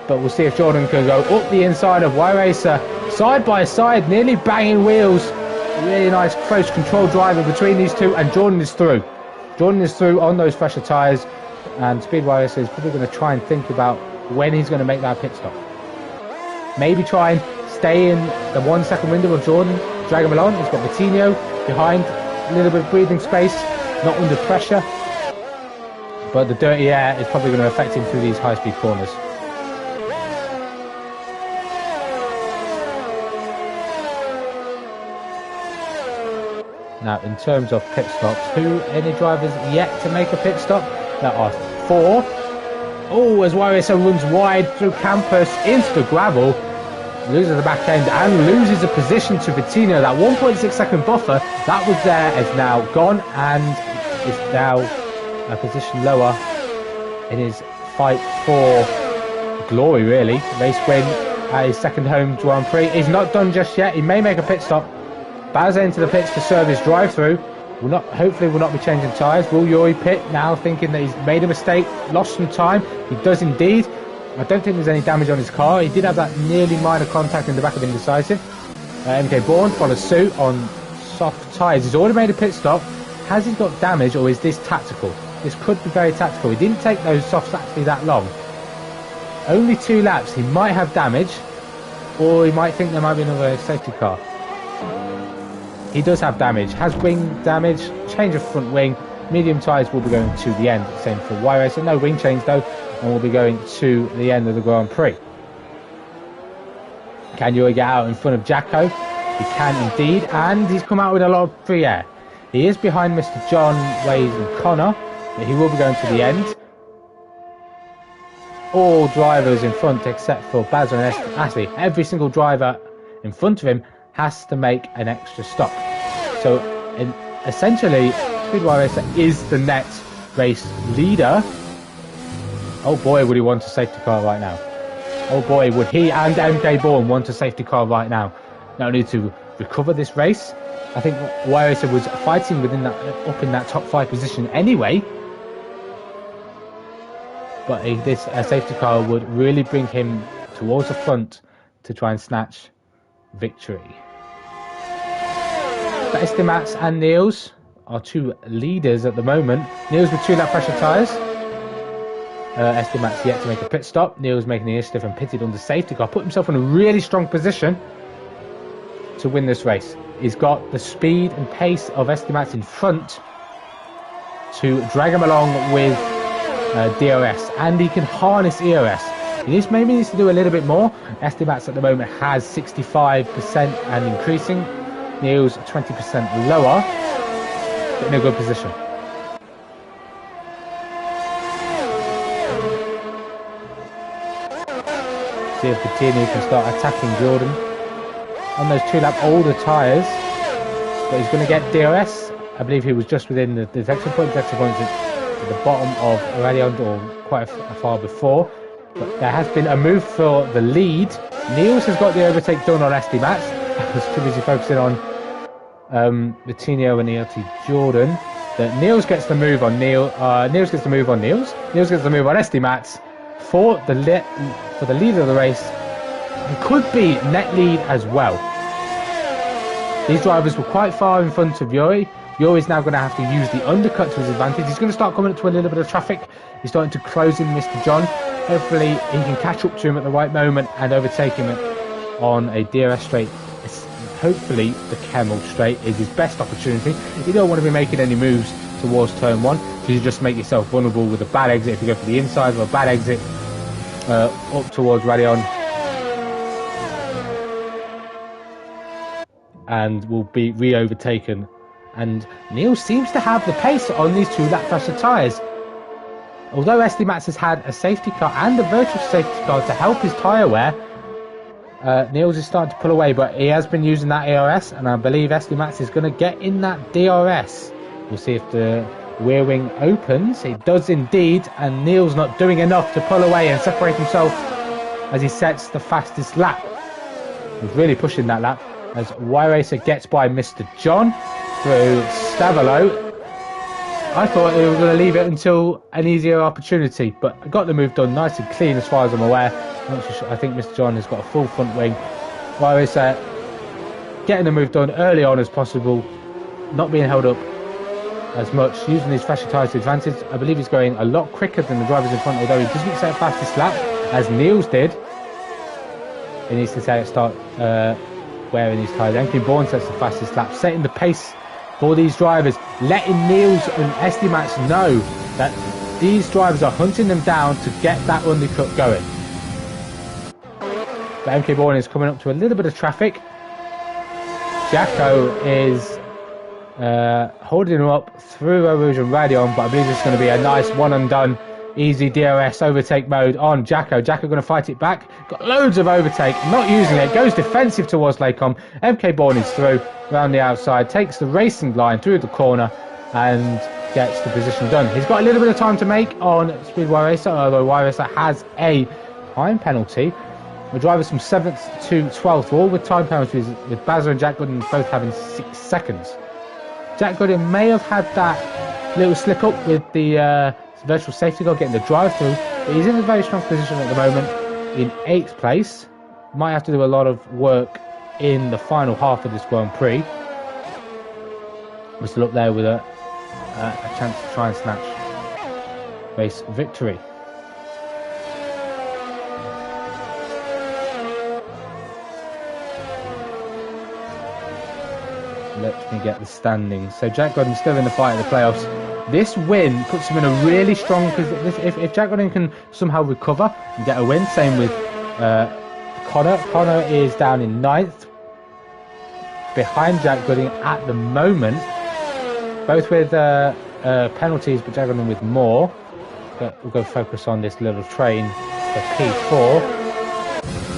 But we'll see if Jordan can go up the inside of Y-Racer, side by side, nearly banging wheels. Really nice close control driving between these two, and Jordan is through. Jordan is through on those fresher tyres, and Speed Y-Racer is probably going to try and think about when he's going to make that pit stop. Maybe try and stay in the 1 second window of Jordan, drag him along. He's got Matinho behind, a little bit of breathing space, not under pressure. But the dirty air is probably going to affect him through these high-speed corners. Now, in terms of pit stops, any drivers yet to make a pit stop? There are 4. Oh, as Y-Racer runs wide through campus into the gravel, loses the back end and loses a position to Vitinho. That 1.6 second buffer that was there is now gone and is now a position lower in his fight for glory, really. Race win at his second home Grand Prix. He's not done just yet. He may make a pit stop. Bowser into the pits to serve his drive-through. Hopefully will not be changing tyres. Will Yuri pit now, thinking that he's made a mistake, lost some time? He does indeed. I don't think there's any damage on his car. He did have that nearly minor contact in the back of Indecisive. MK Bourne follows suit on soft tyres. He's already made a pit stop. Has he got damage, or is this tactical? This could be very tactical. He didn't take those softs actually that long. Only 2 laps. He might have damage, or he might think there might be another safety car. He does have damage, has wing damage, change of front wing, medium tyres will be going to the end, same for Y-Racer, no wing change though, and will be going to the end of the Grand Prix. Can Yuri get out in front of Jacko? He can indeed, and he's come out with a lot of free air. He is behind Mr. John, Waze and Connor, but he will be going to the end. All drivers in front except for Basil and Ashley, every single driver in front of him has to make an extra stop. So essentially, Speed Y-Racer is the next race leader. Oh boy, would he want a safety car right now. Oh boy, would he and MK Bourne want a safety car right now. Now need to recover this race. I think Y-Racer was fighting within that, up in that top 5 position anyway. But this safety car would really bring him towards the front to try and snatch victory. But Estimats and Niels are 2 leaders at the moment. Niels with 2 lap pressure tyres. Estimats yet to make a pit stop. Niels making the initiative and pitted on the safety car. Put himself in a really strong position to win this race. He's got the speed and pace of Estimats in front to drag him along with DRS, and he can harness ERS. He maybe needs to do a little bit more. Estimats at the moment has 65% and increasing. Niels 20% lower, but in a good position. See if Coutinho can start attacking Jordan on those 2-lap older tyres. But he's going to get DRS. I believe he was just within the detection point. Detection point is at the bottom of Radion, or quite far before. But there has been a move for the lead. Niels has got the overtake done on SD Mats. I was too busy focusing on Coutinho and ELT Jordan. That Niels gets the move on Niels gets the move on Niels. Niels gets the move on SD Mats for the lead of the race. It could be net lead as well. These drivers were quite far in front of Yuri. Yuri's now going to have to use the undercut to his advantage. He's going to start coming up to a little bit of traffic. He's starting to close in Mr. John. Hopefully he can catch up to him at the right moment and overtake him on a DRS straight. Hopefully the Kemmel straight is his best opportunity. You don't want to be making any moves towards turn 1, because you just make yourself vulnerable with a bad exit if you go for the inside, or a bad exit up towards Radion, and will be re-overtaken. And Niels seems to have the pace on these 2-lap faster tyres. Although SD Mats has had a safety car and a virtual safety car to help his tyre wear, Niels is starting to pull away, but he has been using that ARS, and I believe SD Mats is going to get in that DRS. We'll see if the rear wing opens. It does indeed, and Niels not doing enough to pull away and separate himself as he sets the fastest lap. He's really pushing that lap as Y-Racer gets by Mr. John through Stavolo. I thought they were going to leave it until an easier opportunity, but I got the move done nice and clean as far as I'm aware. I'm not sure, I think Mr. John has got a full front wing. Y-Racer getting the move done early on as possible, not being held up as much, using his flashy tyres to advantage. I believe he's going a lot quicker than the drivers in front, although he doesn't set a fastest lap as Niels did. He needs to start wearing his tyres. MK Bourne sets the fastest lap, setting the pace for these drivers, letting Niels and SD Mats know that these drivers are hunting them down to get that undercut going. But MK Bourne is coming up to a little bit of traffic. Jacko is holding him up through Eau Rouge and Radion, but I believe it's going to be a nice one and done, easy DRS overtake mode on Jacko. Jacko going to fight it back. Got loads of overtake, not using it. Goes defensive towards Laycom. MK Bourne is through around the outside, takes the racing line through the corner and gets the position done. He's got a little bit of time to make on Speed Y-Racer, although Y-Racer has a time penalty. The drivers from 7th to 12th, all with time penalties, with Bazza and Jack Gooden both having 6 seconds. Jack Gooden may have had that little slip up with the virtual safety car getting the drive through, but he's in a very strong position at the moment in 8th place. Might have to do a lot of work in the final half of this Grand Prix. We're still up there with a chance to try and snatch race victory. Let me get the standings. So Jack Gooden's still in the fight of the playoffs. This win puts him in a really strong position. If Jack Gooden can somehow recover and get a win, same with Connor. Connor is down in 9th, behind Jack Gooden at the moment, both with penalties, but Jack Gooden with more. But we'll go focus on this little train for P4.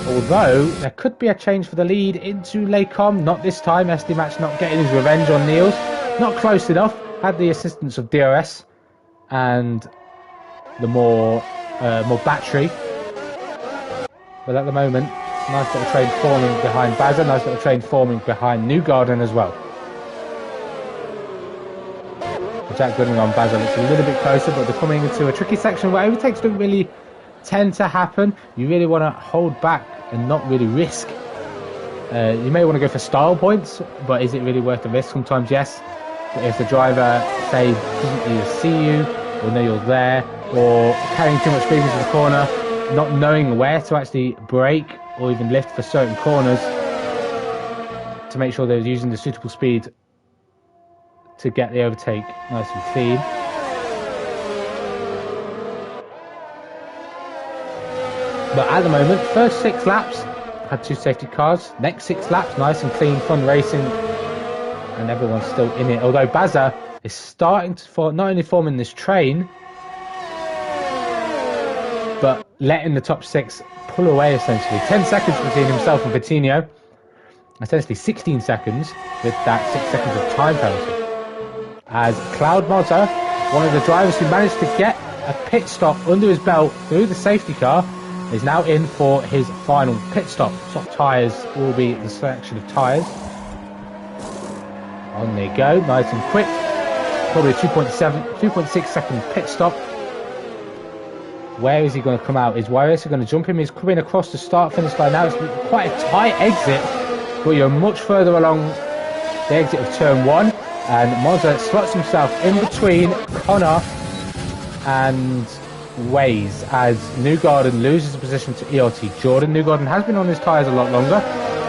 Although there could be a change for the lead into Laycom, not this time. SD Match not getting his revenge on Niels, not close enough. Had the assistance of DRS and the more battery, but at the moment, nice little train forming behind Bazza, nice little train forming behind Newgarden as well. Jack Gooden on Bazza looks a little bit closer, but they're coming into a tricky section where overtakes don't really tend to happen. You really want to hold back and not really risk. You may want to go for style points, but is it really worth the risk? Sometimes yes. But if the driver, say, doesn't either see you or know you're there, or carrying too much speed into the corner, not knowing where to actually brake or even lift for certain corners, to make sure they're using the suitable speed to get the overtake nice and clean. But at the moment, first 6 laps had 2 safety cars. Next 6 laps, nice and clean, fun racing, and everyone's still in it. Although Bazza is starting to not only form in this train, but letting the top 6 pull away essentially. 10 seconds between himself and Vitinho. Essentially 16 seconds with that 6 seconds of time penalty. As Cloud Mozza, one of the drivers who managed to get a pit stop under his belt through the safety car, is now in for his final pit stop. Soft tyres will be the selection of tyres. On they go, nice and quick. Probably a 2.6 second pit stop. Where is he going to come out? Is Juarez going to jump him? He's coming across the start-finish line now. It's quite a tight exit, but you're much further along the exit of turn 1. And Mozza slots himself in between Connor and Waze as Newgarden loses the position to ELT Jordan. Newgarden has been on his tyres a lot longer.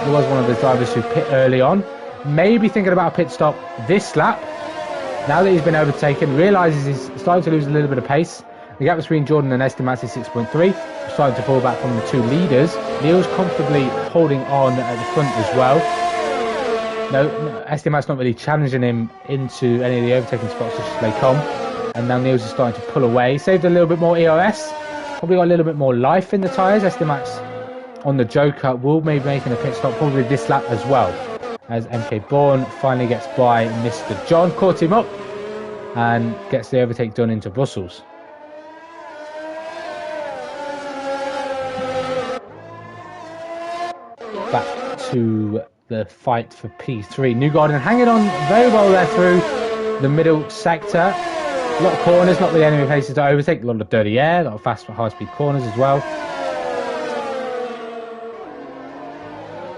He was one of the drivers who pit early on. Maybe thinking about a pit stop this lap. Now that he's been overtaken, realises he's starting to lose a little bit of pace. The gap between Jordan and Estimas is 6.3. Starting to fall back from the 2 leaders. Neil's comfortably holding on at the front as well. No, Estimas not really challenging him into any of the overtaking spots as they come. And now Niels is starting to pull away. Saved a little bit more ERS. Probably got a little bit more life in the tyres. Estimas on the Joker will be making a pit stop probably this lap as well. As MK Bourne finally gets by Mr. John. Caught him up and gets the overtake done into Brussels. Back to the fight for P3. Newgarden hanging on very well there through the middle sector. A lot of corners, not really any places to overtake. A lot of dirty air, a lot of fast high-speed corners as well.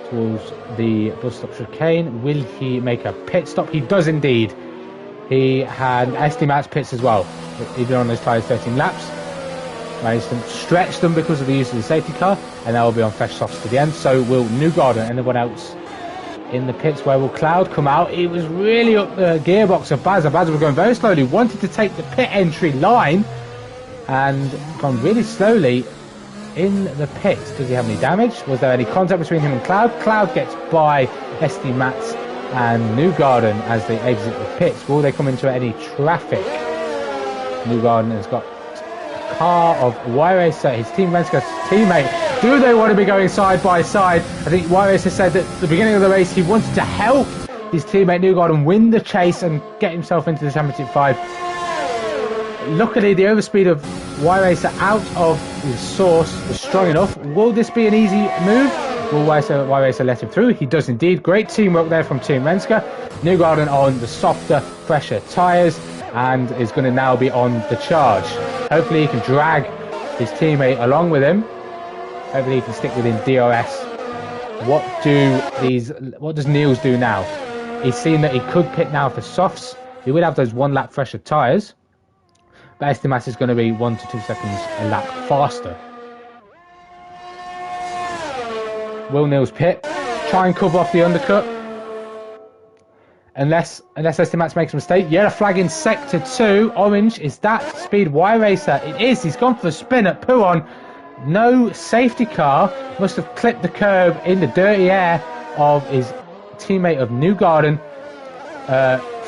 Towards the bus stop chicane. Will he make a pit stop? He does indeed. He had Estimat's pits as well. Even on those tyres 13 laps. Managed to stretch them because of the use of the safety car, and that will be on fresh softs to the end. So will Newgarden and anyone else in the pits. Where will Cloud come out? He was really up the gearbox of Bazza. Bazza was going very slowly, wanted to take the pit entry line and gone really slowly in the pits. Does he have any damage? Was there any contact between him and Cloud? Cloud gets by SD Mats and Newgarden as they exit the pits. Will they come into any traffic? Newgarden has got a car of Y-Racer, his Team Renska's teammate. Do they want to be going side by side? I think Y-Racer said that at the beginning of the race he wanted to help his teammate Newgarden win the chase and get himself into the Championship 5. Luckily, the overspeed of Y-Racer out of his source was strong enough. Will this be an easy move? Will Y-Racer let him through? He does indeed. Great teamwork there from Team Renska. Newgarden on the softer, fresher tyres and is going to now be on the charge. Hopefully he can drag his teammate along with him. Hopefully he can stick within DRS. What does Niels do now? He's seen that he could pit now for softs. He will have those 1 lap fresher tyres. But Estimas is going to be 1 to 2 seconds a lap faster. Will Niels pit? Try and cover off the undercut. Unless Estimas makes a mistake. Yeah, a flag in sector 2. Orange, is that speed Y-Racer? It is. He's gone for a spin at Pouron. No safety car. Must have clipped the curb in the dirty air of his teammate of Newgarden.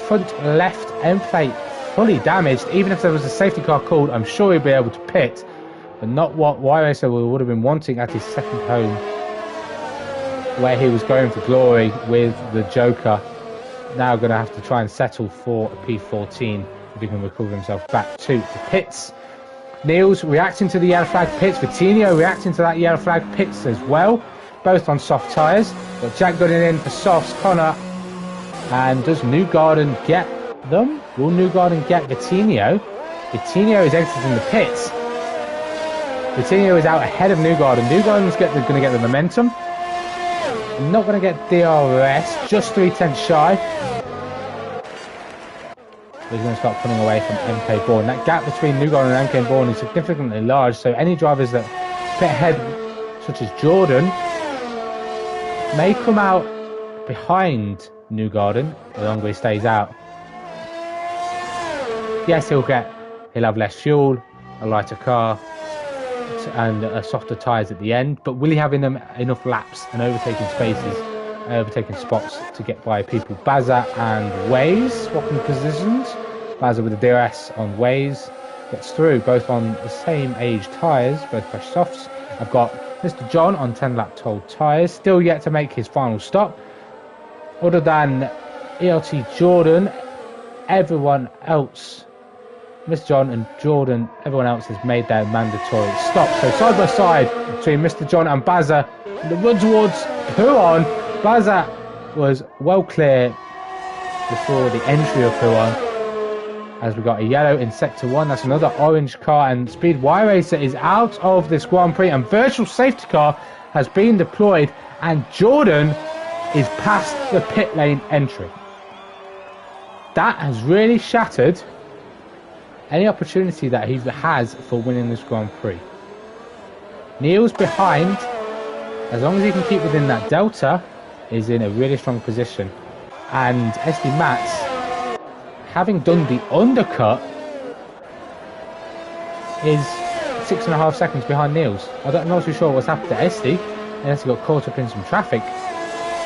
Front left end plate fully damaged. Even if there was a safety car called, I'm sure he'd be able to pit. But not what Y-Racer would have been wanting at his second home, where he was going for glory with the Joker. Now going to have to try and settle for a P14 if he can recover himself back to the pits. Niels reacting to the yellow flag pits. Vitinho reacting to that yellow flag pits as well. Both on soft tyres. Got Jack Gooden in for softs. Connor. And does Newgarden get them? Will Newgarden get Vitinho? Vitinho is exiting the pits. Vitinho is out ahead of Newgarden. Newgarden's going to get the momentum. Not going to get DRS. Just 3/10 shy. He's going to start pulling away from MK Bourne. That gap between Newgarden and MK Bourne is significantly large, so any drivers that pit ahead, such as Jordan, may come out behind Newgarden the longer he stays out. Yes, he'll have less fuel, a lighter car, and softer tyres at the end, but will he have enough laps and overtaking spaces, overtaking spots to get by people? Bazza and Waze swapping positions. Bazza with the DRS on Waze. gets through, both on the same age tyres, both fresh softs. I've got Mr. John on 10-lap told tyres, still yet to make his final stop. Other than ELT Jordan, everyone else, Mr. John and Jordan, everyone else has made their mandatory stop. So side by side between Mr. John and Bazza, the run towards Huon. Bazza was well clear before the entry of Huon, as we got a yellow in sector 1. That's another orange car, and Speed Y Racer is out of this Grand Prix, and virtual safety car has been deployed, and Jordan is past the pit lane entry. That has really shattered any opportunity that he has for winning this Grand Prix. Neil's behind. As long as he can keep within that delta, is in a really strong position. And SD Mats, having done the undercut, is 6.5 seconds behind Niels. I'm not too sure what's happened to SD, unless he got caught up in some traffic.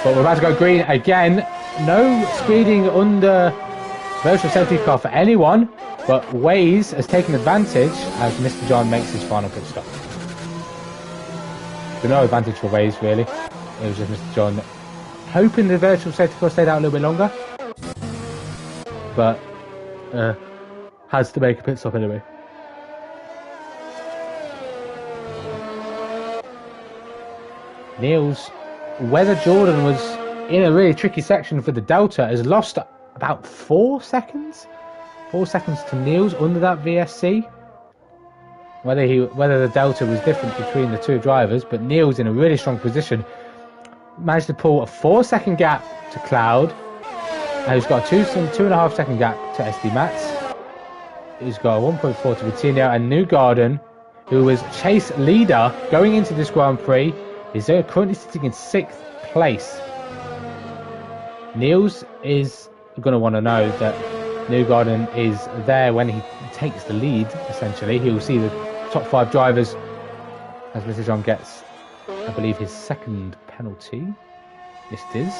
But we're about to go green again. No speeding under virtual safety car for anyone, but Waze has taken advantage as Mr. John makes his final pit stop. But no advantage for Waze, really. It was just Mr. John hoping the virtual safety car stayed out a little bit longer, but has to make a pit stop anyway. Niels, whether Jordan was in a really tricky section for the Delta, has lost about 4 seconds. 4 seconds to Niels under that VSC. Whether the Delta was different between the two drivers, but Niels in a really strong position managed to pull a 4-second gap to Cloud, and he's got a 2.5 second gap to SD Mats. He's got a 1.4 to Vitinho, and Newgarden, who was chase leader going into this Grand Prix, is currently sitting in 6th place. Niels is going to want to know that Newgarden is there when he takes the lead, essentially. He will see the top 5 drivers as Mr. John gets, I believe, his second penalty. This is.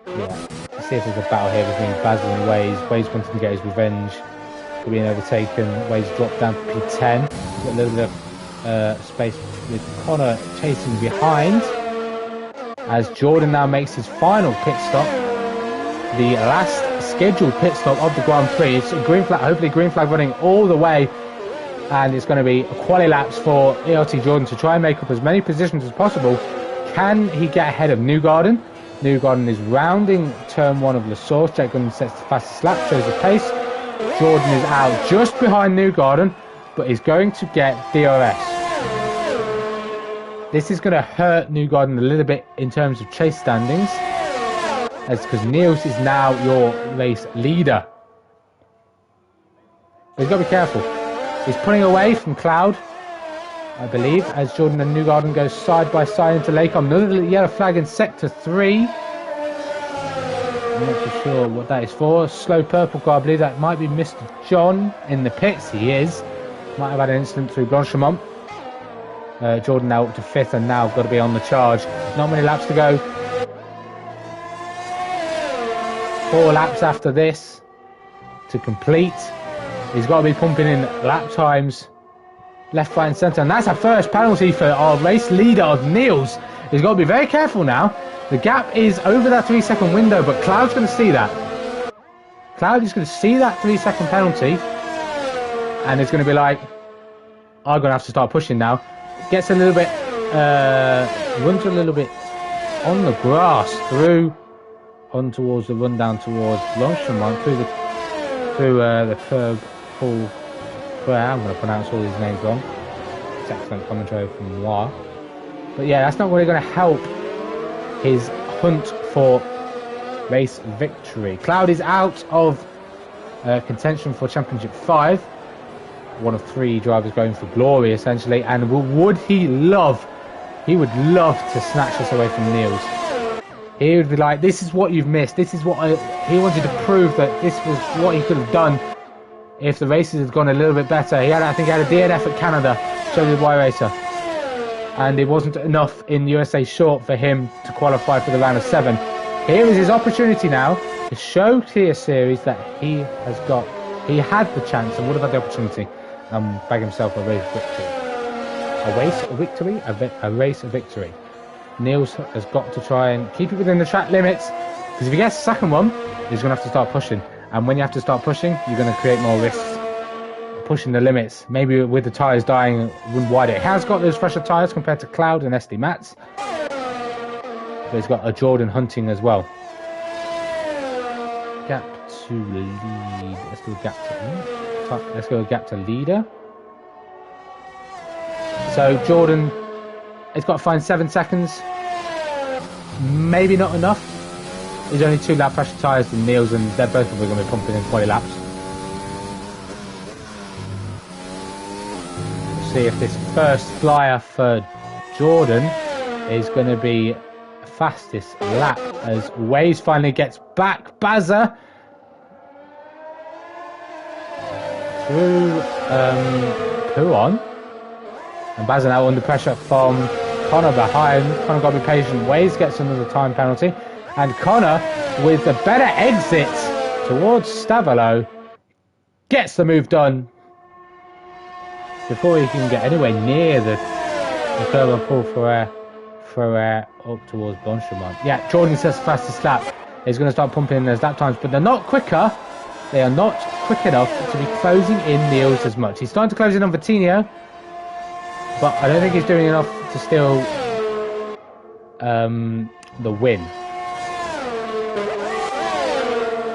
Yeah. Let's see if there's a battle here between Basil and Waze. Waze wanting to get his revenge for being overtaken. Waze dropped down to P10. Got a little bit of space with Connor chasing behind, as Jordan now makes his final pit stop. The last scheduled pit stop of the Grand Prix. It's a green flag, hopefully green flag running all the way, and it's going to be a quali laps for ELT Jordan to try and make up as many positions as possible. Can he get ahead of Newgarden? Newgarden is rounding turn 1 of La Source. Jack Gunn sets the fastest lap, shows the pace. Jordan is out just behind Newgarden, but is going to get DRS. This is going to hurt Newgarden a little bit in terms of chase standings, as because Niels is now your race leader. But he's got to be careful. He's pulling away from Cloud, I believe, as Jordan and Newgarden go side by side into Lake. Another yellow flag in sector 3. I'm not too sure what that is for. Slow purple car, I believe that might be Mr. John in the pits. He is. Might have had an incident through Blanchemont. Jordan now up to 5th and now got to be on the charge. Not many laps to go. 4 laps after this to complete. He's got to be pumping in lap times left, right and centre, and that's our first penalty for our race leader of Niels. He's got to be very careful now. The gap is over that 3-second window, but Cloud's going to see that. Cloud is going to see that 3-second penalty, and it's going to be like, I'm going to have to start pushing now. Gets a little bit, runs a little bit on the grass through on towards the run down towards Blanchemont through the Ferg Paul. I'm going to pronounce all these names wrong. It's excellent commentary from Noir. But yeah, that's not really going to help his hunt for race victory. Cloud is out of contention for Championship 5. One of 3 drivers going for glory, essentially. And he would love to snatch us away from Niels. He would be like, this is what you've missed. This is what he wanted to prove that this was what he could have done if the races had gone a little bit better. I think he had a DNF at Canada, so did Y Racer. And it wasn't enough in USA Short for him to qualify for the round of 7. Here is his opportunity now to show Tier Series that he has got He had the chance and would have had the opportunity and bag himself a race victory. A race of victory? A race of victory. Niels has got to try and keep it within the track limits, because if he gets the second one, he's going to have to start pushing. And when you have to start pushing, you're going to create more risks. Pushing the limits, maybe with the tyres dying, wouldn't widen it. He has got those fresher tyres compared to Cloud and SD Mats, but he's got a Jordan hunting as well. Gap to lead. Let's do a gap to let's go a gap to leader. So Jordan, he's got to find 7 seconds. Maybe not enough. He's only 2 lap fresher tyres than Niels, and they're both of them going to be pumping in 20 laps. See if this first flyer for Jordan is going to be fastest lap as Waze finally gets back. Bazza through Puon, and Bazza now under pressure from Connor behind. Connor got to be patient. Waze gets another time penalty, and Connor with a better exit towards Stavalo gets the move done before he can get anywhere near the curb and pull for air up towards Boncheman. Yeah, Jordan says fastest lap. He's going to start pumping in those lap times, but they're not quicker. They are not quick enough to be closing in Niels as much. He's starting to close in on Vitinho, but I don't think he's doing enough to steal the win.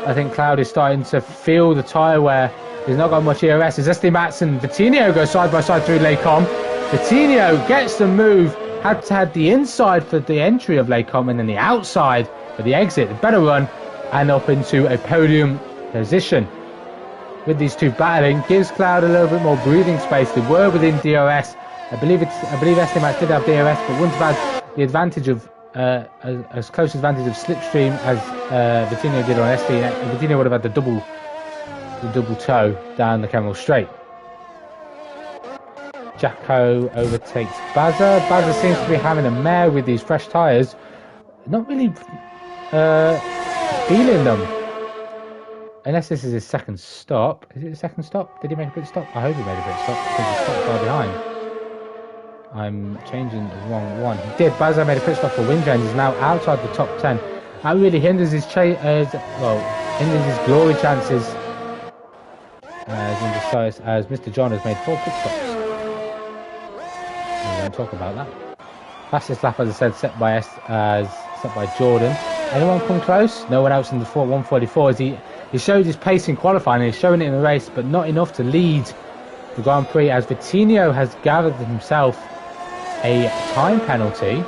I think Cloud is starting to feel the tyre wear. He's not got much ERS. As SD Mats and Vitinho go side by side through Lecom. Vitinho gets the move. Had the inside for the entry of Lecom and then the outside for the exit. A better run and up into a podium position. With these two battling, gives Cloud a little bit more breathing space. They were within DRS. I believe SD Mats did have DRS, but wouldn't have had the advantage of as close advantage of slipstream as Vitinho did on SD. Vitinho would have had the double toe down the Camel Straight. Jacko overtakes Bazza. Bazza seems to be having a mare with these fresh tyres. Not really feeling them. Unless this is his second stop. Is it a second stop? Did he make a pit stop? I hope he made a pit stop because he stopped far behind. I'm changing the wrong one. He did. Bazza made a pit stop for Windjammer. He's now outside the top 10. That really hinders his hinders his glory chances. As Mr. John has made 4 pit stops. We won't talk about that. Fastest lap, as I said, set by Jordan. Anyone come close? No one else in the 144. As he showed his pace in qualifying, and he's showing it in the race, but not enough to lead the Grand Prix. As Vitinho has gathered himself a time penalty.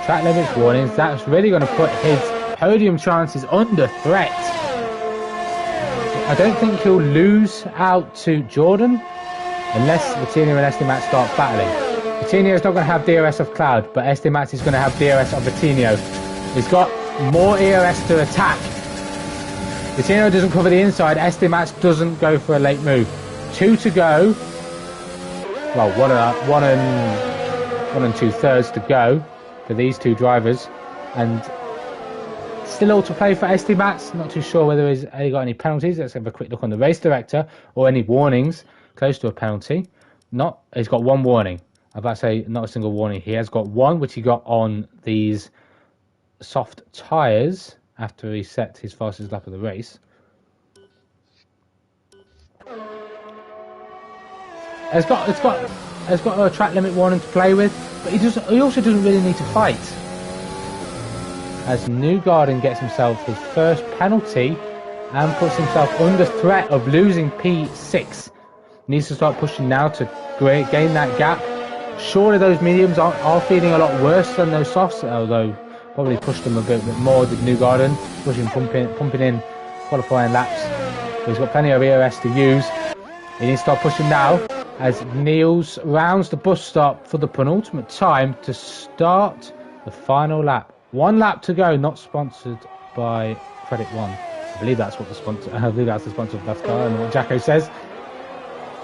Track limits warnings. That's really going to put his podium chances under threat. I don't think he'll lose out to Jordan unless Vitinho and SD Mats start battling. Vitinho is not going to have DRS of Cloud, but SD Mats is going to have DRS of Vitinho. He's got more ERS to attack. Vitinho doesn't cover the inside. SD Mats doesn't go for a late move. 2 to go. Well, one and 2/3 to go for these two drivers, and still all to play for SD Mats. Not too sure whether he's got any penalties. Let's have a quick look on the race director, or any warnings close to a penalty. He's got 1 warning. I'm about to say not a single warning. He has got 1, which he got on these soft tyres after he set his fastest lap of the race. It's got a track limit warning to play with, but he also doesn't really need to fight. As Newgarden gets himself his first penalty and puts himself under threat of losing P6. Needs to start pushing now to gain that gap. Surely those mediums are feeling a lot worse than those softs, although probably pushed them a bit more with Newgarden, pumping in qualifying laps. But he's got plenty of ERS to use. He needs to start pushing now as Niels rounds the bus stop for the penultimate time to start the final lap. 1 lap to go, not sponsored by Credit One. I believe that's what the sponsor. I believe that's the sponsor of NASCAR and what Jacko says.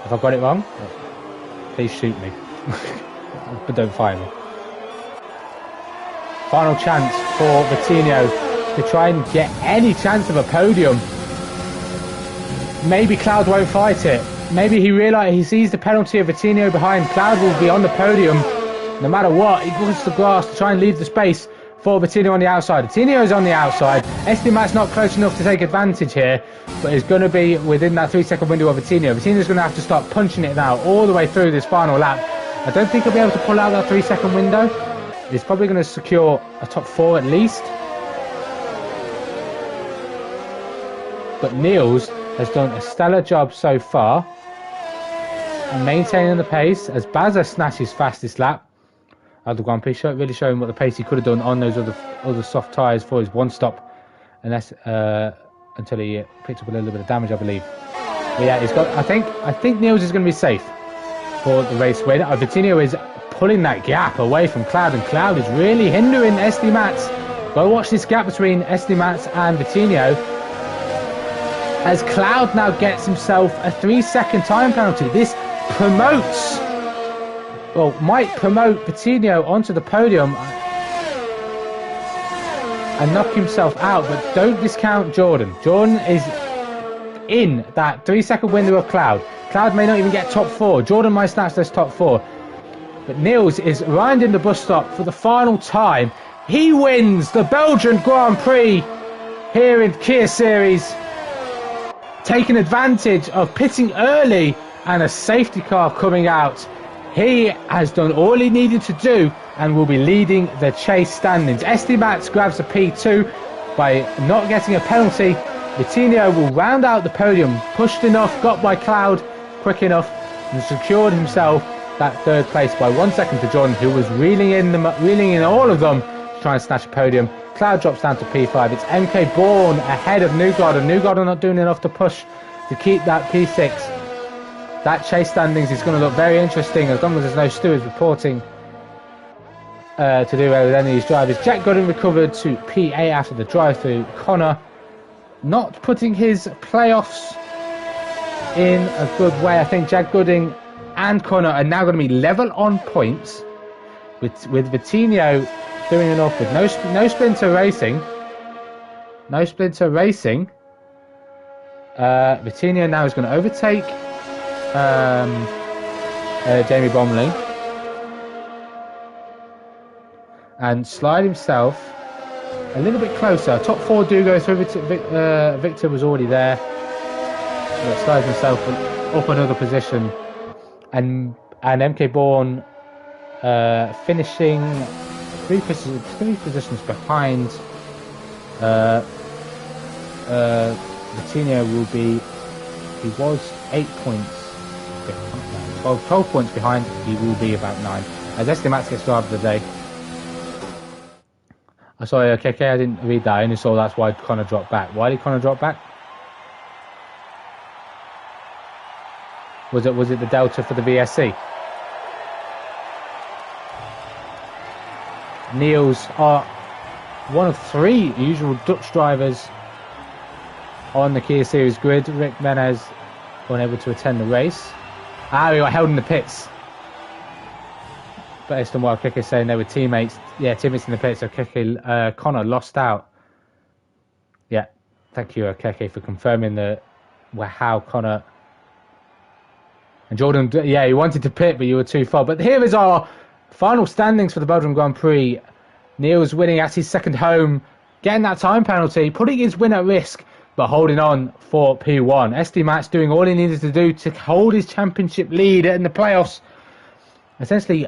If I've got it wrong, please shoot me, but don't fire me. Final chance for Vitinho to try and get any chance of a podium maybe Cloud won't fight it. Maybe he sees the penalty of Vitinho behind. Cloud will be on the podium no matter what. He goes to the grass to try and leave the space for Vitinho on the outside. Vitinho is on the outside. Estimat's not close enough to take advantage here, but it's going to be within that 3-second window of Vitinho. Vitinho's going to have to start punching it now all the way through this final lap. I don't think he'll be able to pull out that 3-second window. He's probably going to secure a top 4 at least. But Niels has done a stellar job so far, maintaining the pace as Baza snatched his fastest lap of the Grand Prix, really showing what the pace he could have done on those other soft tyres for his one stop, unless until he picked up a little bit of damage, I believe. But yeah, he's got. I think Niels is going to be safe for the race win. Vitinho is pulling that gap away from Cloud, and Cloud is really hindering SD Mats. Go watch this gap between SD Mats and Vitinho, as Cloud now gets himself a 3-second time penalty. This might promote Vitinho onto the podium and knock himself out, but don't discount Jordan. Jordan is in that 3-second window of Cloud. Cloud may not even get top 4. Jordan might snatch this top 4. But Niels is rounding the bus stop for the final time. He wins the Belgian Grand Prix here in Kia Series, taking advantage of pitting early and a safety car coming out. He has done all he needed to do and will be leading the chase standings. SD Mats grabs a P2 by not getting a penalty. Vitinho will round out the podium, pushed enough, got by Cloud quick enough, and secured himself that 3rd place by 1 second to Jordan, who was reeling in all of them to try and snatch a podium. Cloud drops down to P5. It's MK Bourne ahead of Newgarden. Newgarden not doing enough to push to keep that P6. That chase standings is going to look very interesting as long as there's no stewards reporting to do with any of these drivers. Jack Gooding recovered to P8 after the drive-through. Connor not putting his playoffs in a good way. I think Jack Gooding and Connor are now going to be level on points, with Vitinho doing enough with no splinter racing. No splinter racing. Vitinho now is going to overtake Jamie Bromley and slide himself a little bit closer. Top 4 do go through. Victor was already there, but slides himself up another position, and MK Bourne finishing three positions behind. Vitinho will be. He was 8 points. 12 points behind. He will be about 9 as SD Mats gets driver of the day. I saw KK. I didn't read that. I only saw that's why Connor dropped back. Why did Connor drop back? Was it the delta for the VSC? Niels are one of 3 usual Dutch drivers on the Kia Series grid. Rick Menez unable to attend the race. He got held in the pits. Based on what Kike is saying, they were teammates. Yeah, teammates in the pits. So Connor lost out. Yeah, thank you, Kike, for confirming how Connor and Jordan. Yeah, you wanted to pit, but you were too far. But here is our final standings for the Belgian Grand Prix. Niels winning at his second home, getting that time penalty, putting his win at risk, but holding on for P1. SD Mats doing all he needed to do to hold his championship lead in the playoffs. Essentially,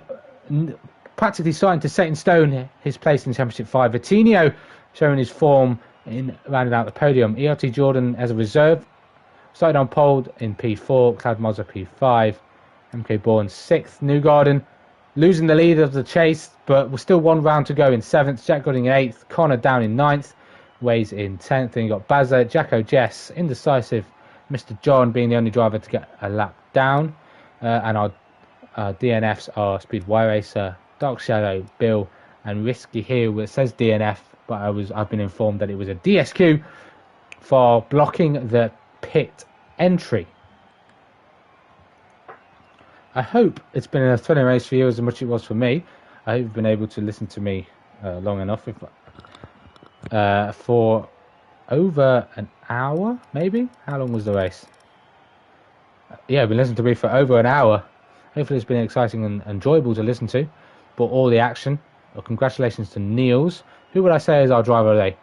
practically starting to set in stone his place in Championship 5. Vitinho showing his form in rounding out the podium. ERT Jordan as a reserve started on pole in P4. Cloud Moser P5. MK Bourne 6th. Newgarden losing the lead of the chase, but with still 1 round to go in 7th. Jack Gooding in 8th. Connor down in 9th. Ways in 10th. Then you got Bazza, Jacko, Jess, indecisive. Mr. John being the only driver to get a lap down. And our DNFs are Speed Y Racer, Dark Shadow, Bill, and Risky Hill. It says DNF, but I've been informed that it was a DSQ for blocking the pit entry. I hope it's been a thrilling race for you as much as it was for me. I hope you've been able to listen to me long enough. For over an hour, maybe? How long was the race? Yeah, I've been listening to me for over an hour. Hopefully, it's been exciting and enjoyable to listen to. But all the action. Well, congratulations to Niels. Who would I say is our driver of the day?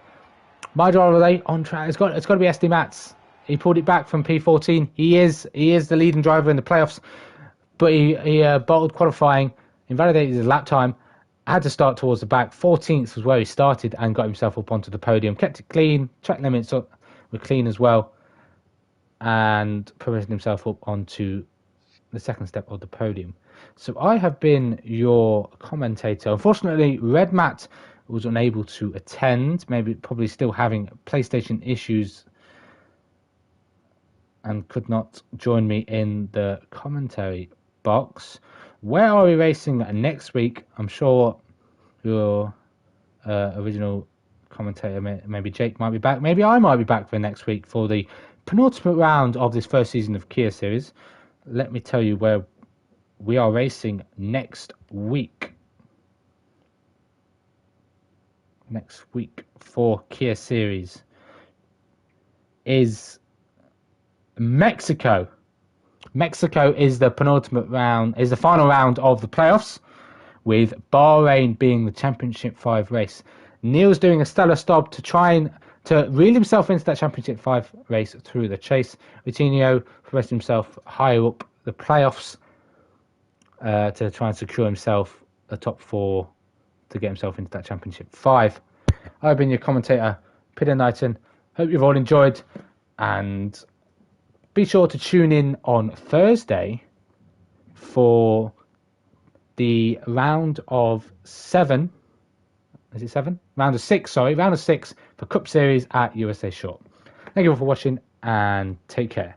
My driver of the day on track. It's got to be SD Mats. He pulled it back from P14. He is the leading driver in the playoffs. But he bottled qualifying, invalidated his lap time, had to start towards the back. 14th was where he started and got himself up onto the podium. Kept it clean. Track limits were clean as well, and progressed himself up onto the second step of the podium. So I have been your commentator. Unfortunately, Red Matt was unable to attend, maybe probably still having PlayStation issues, and could not join me in the commentary box. Where are we racing next week? I'm sure your original commentator, maybe Jake, might be back. Maybe I might be back for next week for the penultimate round of this first season of Kia Series. Let me tell you where we are racing next week. Next week for Kia Series is Mexico. Mexico is the penultimate round, is the final round of the playoffs, with Bahrain being the Championship 5 race. Neil's doing a stellar stop to try and to reel himself into that Championship 5 race through the chase. Vitinho progressed himself higher up the playoffs to try and secure himself a top 4 to get himself into that Championship 5. I've been your commentator, Peter Knighton. Hope you've all enjoyed, and be sure to tune in on Thursday for the round of 7. Is it 7? Round of 6, sorry. Round of 6 for Cup Series at USA Short. Thank you all for watching, and take care.